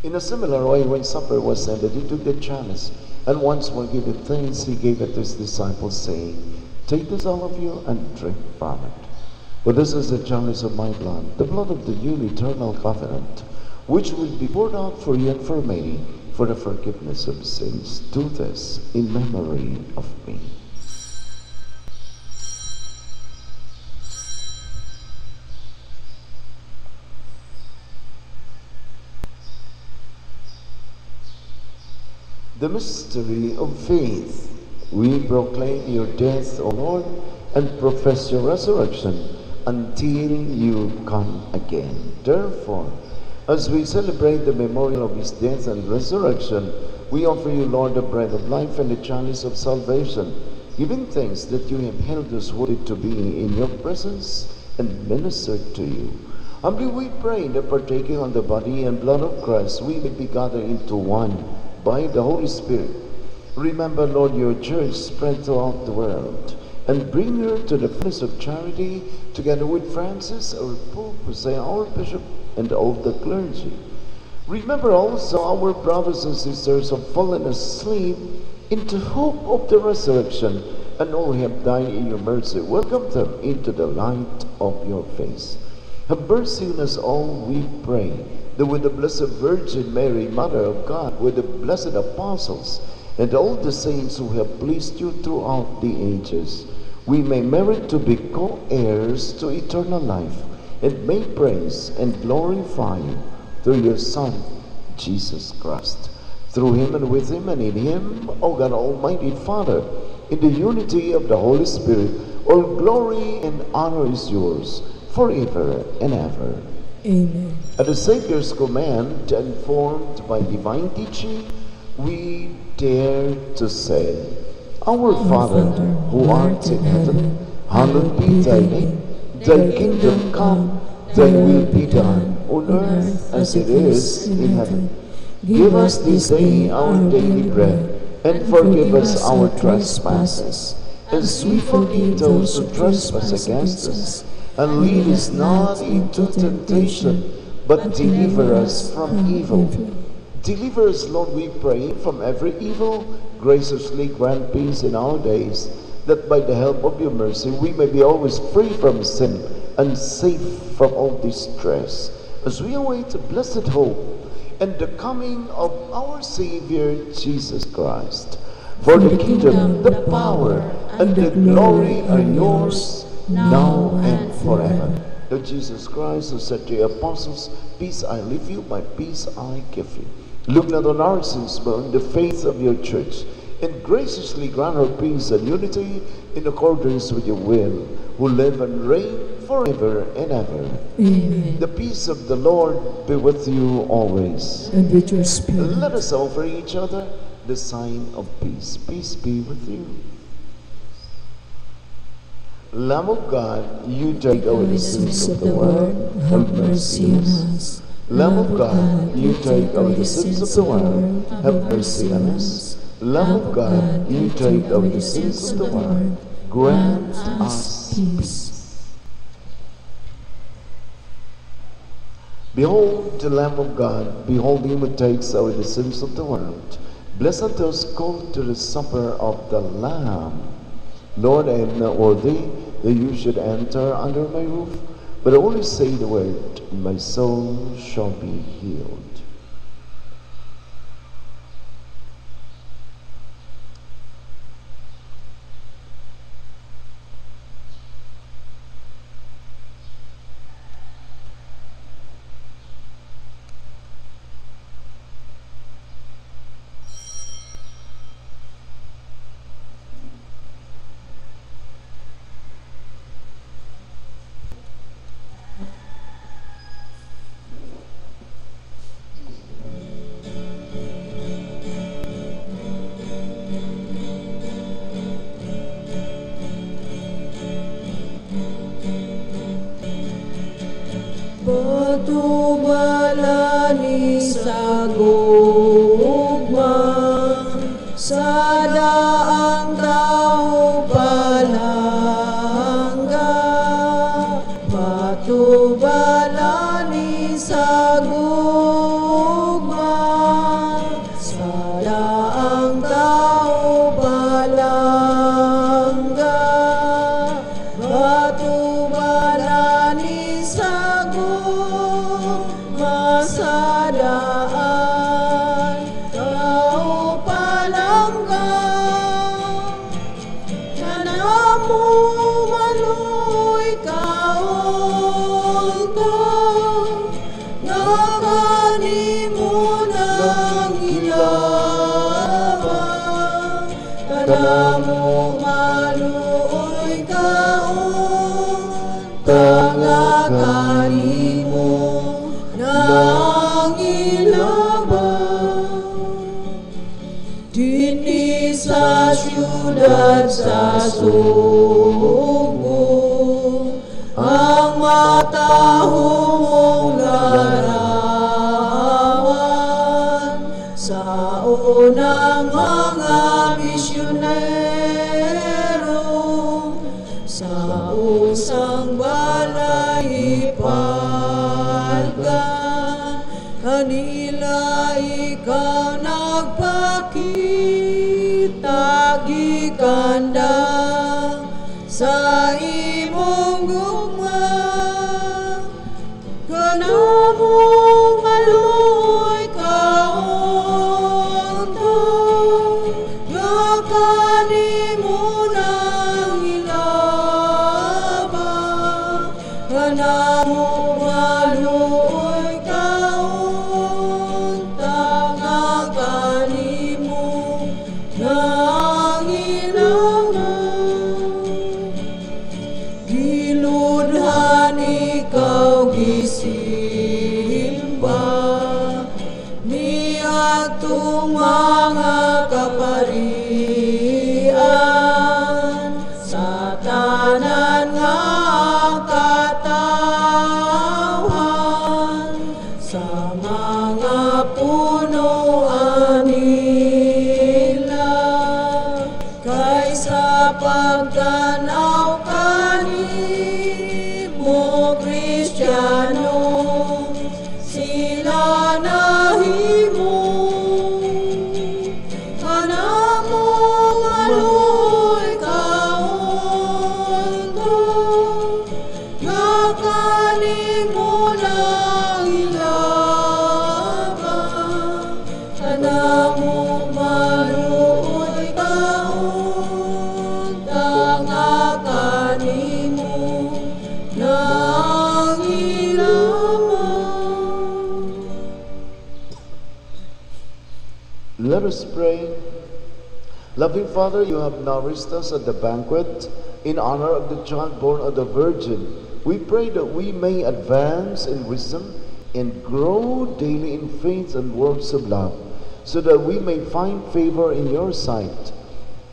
In a similar way, when supper was ended, He took the chalice, and once more giving thanks, He gave it to His disciples, saying, "Take this, all of you, and drink from it. For this is the chalice of my blood, the blood of the new eternal covenant, which will be poured out for you and for many for the forgiveness of sins. Do this in memory of me. The mystery of faith. We proclaim your death, O Lord, and profess your resurrection until you come again. Therefore, as we celebrate the memorial of his death and resurrection, we offer you, Lord, the bread of life and the chalice of salvation, giving thanks that you have held us worthy to be in your presence and ministered to you. Humbly we pray that partaking of the body and blood of Christ, we may be gathered into one by the Holy Spirit. Remember, Lord, your church spread throughout the world, and bring her to the fullness of charity, together with Francis, our Pope, Jose, our Bishop, and all the clergy. Remember also our brothers and sisters who have fallen asleep into hope of the resurrection, and all who have died in your mercy. Welcome them into the light of your face. Have mercy on us all, we pray, that with the Blessed Virgin Mary, Mother of God, with the blessed apostles, and all the saints who have pleased you throughout the ages, we may merit to be co-heirs to eternal life, and may praise and glorify you through your Son, Jesus Christ. Through him and with him and in him, O God, Almighty Father, in the unity of the Holy Spirit, all glory and honor is yours forever and ever. Amen. At the Savior's command, and formed by divine teaching, we dare to say, Our Father, who art in heaven, hallowed be thy name. Thy kingdom come, thy will be done, on earth as it is in heaven. Give us this day our daily bread, and forgive us our trespasses, as we forgive those who trespass against us. And lead us not into temptation, but deliver us from evil. Deliver us, Lord, we pray, from every evil. Graciously grant peace in our days, that by the help of your mercy we may be always free from sin and safe from all distress, as we await the blessed hope and the coming of our Savior Jesus Christ. For the kingdom, the power, and the glory are yours, now and forever. Lord Jesus Christ, who said to your apostles, Peace I leave you, my peace I give you. Look not on our sins, but on the faith of your church, and graciously grant her peace and unity in accordance with your will, who live and reign forever and ever. Amen. The peace of the Lord be with you always. And with your spirit. Let us offer each other the sign of peace. Peace be with you. Lamb of God, you take away the sins of the world, have mercy on us. Lamb of God, you take away the sins of the world, have mercy on us. Lamb of God, you take away the sins of the world, grant us peace. Behold the Lamb of God, behold him who takes away the sins of the world. Blessed are those called to the supper of the Lamb. Lord, I am not worthy that you should enter under my roof, but only say the word, and my soul shall be healed. Patubalani sa gugma, sa daang tao palangga. Patubalani sa gugma, sa daang tao palangga. Patubalani sa gugma, sa daan, tao palanggang, kanamo maloy kaunta, nakanimo ng ilabang, kanamo maloy kaunta, nakanimo ng ilabang. Dini sa syudad sa sugo, ang matahong larawan, sa unang mga misyonero, sa usang balay ipalgan, kanila ikaw nagpakita, gikanda sa imong gugma, kanamong maloy kaunta, nakanimo ng ilabang, kanamong maloy kaunta, nakanimo ng ilabang. Giludhan ikaw gisimba ni atong mga kaparian, sa tanan nga katawan, sa mga punuan nila, kaysa pagtanaw kanimo Kristiyano, sila nahimo, kanamong maloy kaunta, nakanimo ng ilabang, kanamong maloy kaunta, nakanimo ng ilabang. Let us pray. Loving Father, you have nourished us at the banquet in honor of the child born of the Virgin. We pray that we may advance in wisdom and grow daily in faith and works of love, so that we may find favor in your sight.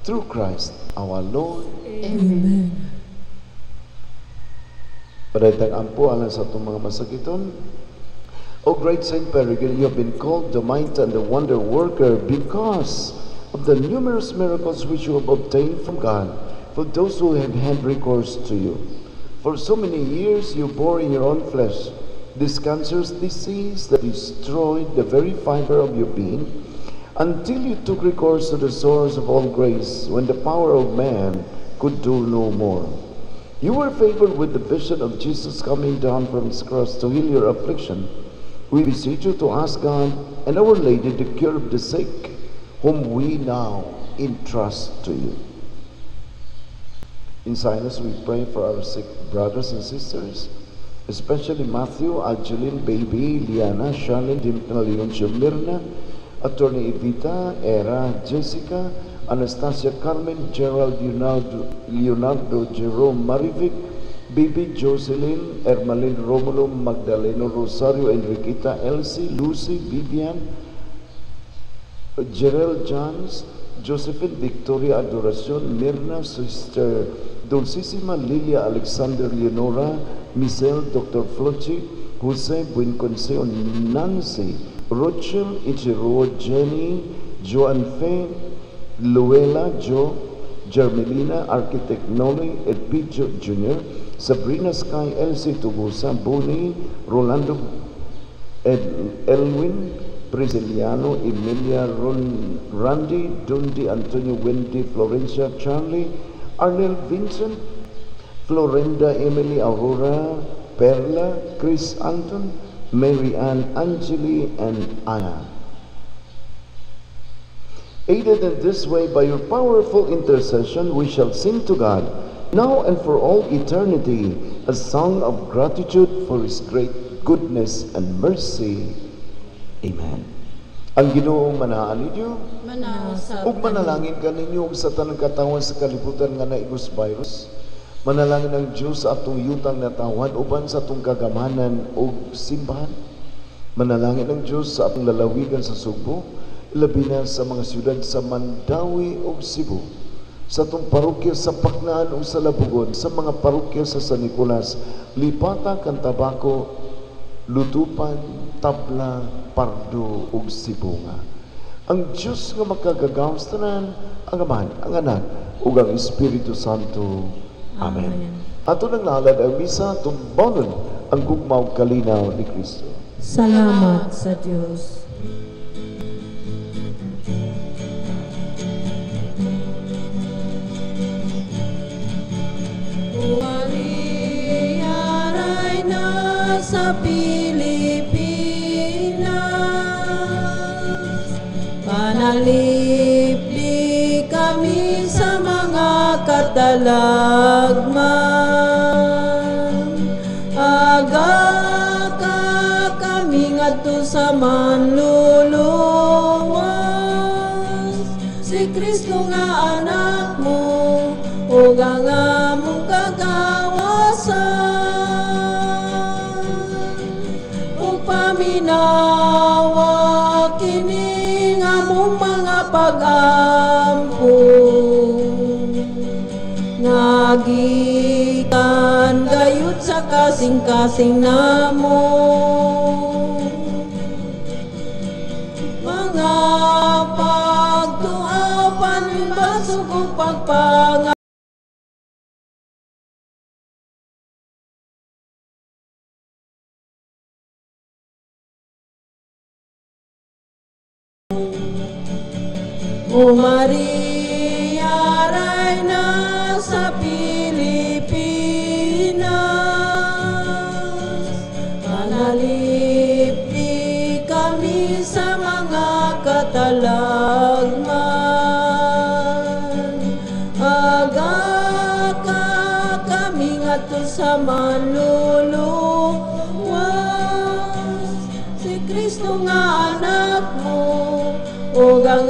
Through Christ our Lord. Amen. Padaytag ampo alang sa itong mga masakiton. O great Saint Peregrine, you have been called the mighty and the wonder worker because of the numerous miracles which you have obtained from God for those who have had recourse to you. For so many years you bore in your own flesh this cancerous disease that destroyed the very fiber of your being, until you took recourse to the source of all grace when the power of man could do no more. You were favored with the vision of Jesus coming down from his cross to heal your affliction. We beseech you to ask God and Our Lady the cure of the sick, whom we now entrust to you. In silence we pray for our sick brothers and sisters, especially Matthew, Angeline, Baby, Liana, Charlene, Dimple, Leoncio, Mirna, Attorney Evita, Era, Jessica, Anastasia, Carmen, Gerald, Leonardo, Jerome, Marivic, Baby, Jocelyn, Ermalyn, Romulo, Magdaleno, Rosario, Enriqueta, Elsie, Lucy, Vivian, Gerald, Johns, Josephine, Victoria, Adoracion, Mirna, Sister Dulcissima, Lilia, Alexander, Leonora, Michelle, Dr. Flochi, Jose, Buenconsejo, Nancy, Rochelle, Ichiro, Jenny, Joan Faye, Luella, Joe, Germelina, Architect Noli, Elpidio Jr., Sabrina Sky, Elsie Tubusa, Bonnie, Rolando, Elwin, Prisciliano, Emilia, Randy, Dundi, Antonio, Wendy, Florencia, Charlie, Arnel, Vincent, Florenda, Emily, Aurora, Perla, Chris Anton, Mary Ann Angeli, and Anna. Aided in this way by your powerful intercession, we shall sing to God, now and for all eternity, a song of gratitude for His great goodness and mercy. Amen. Ang Ginoong manahan ninyo, ug manalangin ka ninyo ug sa tanang katawan sa kalibutan nga naigos virus. Manalangin ang Diyos sa atong yutang na tawad uban sa atong kagamanan ug simbahan. Manalangin ang Diyos sa atong lalawigan sa Subo, labi na sa mga siyudad sa Mandawi ug Cebu, sa atong parokya sa Paknaan ug sa Labugon, sa mga parokya sa San Nicolas, Lipata, Cantabaco, Lutupan, Tabla, Pardo ug Sibunga. Ang Diyos nga makagagawas tanan, ang Ama, ang Anak ug ang Espiritu Santo. Amen. Ato nang nalad ang misa, tumbanon ang gugmaw kalinaw ni Kristo. Salamat sa Diyos. Maria, Reina sa Pilipinas, panalipli kami sa mga katalagman, aga ka kami ngadto sa manluluwas, si Kristo nga anak mo, ug ang among kagawasan, ug paminawa kining among mga pag-ampo, ngagikan gayud sa kasing-kasing namo, mga pagtuaw panbasog ug pagpanga. O Maria, Reina sa Pilipinas, panalipli kami sa mga katalagman, aga ka kami ngadto sa manluluwas, si Kristo nga anak mo, ug ang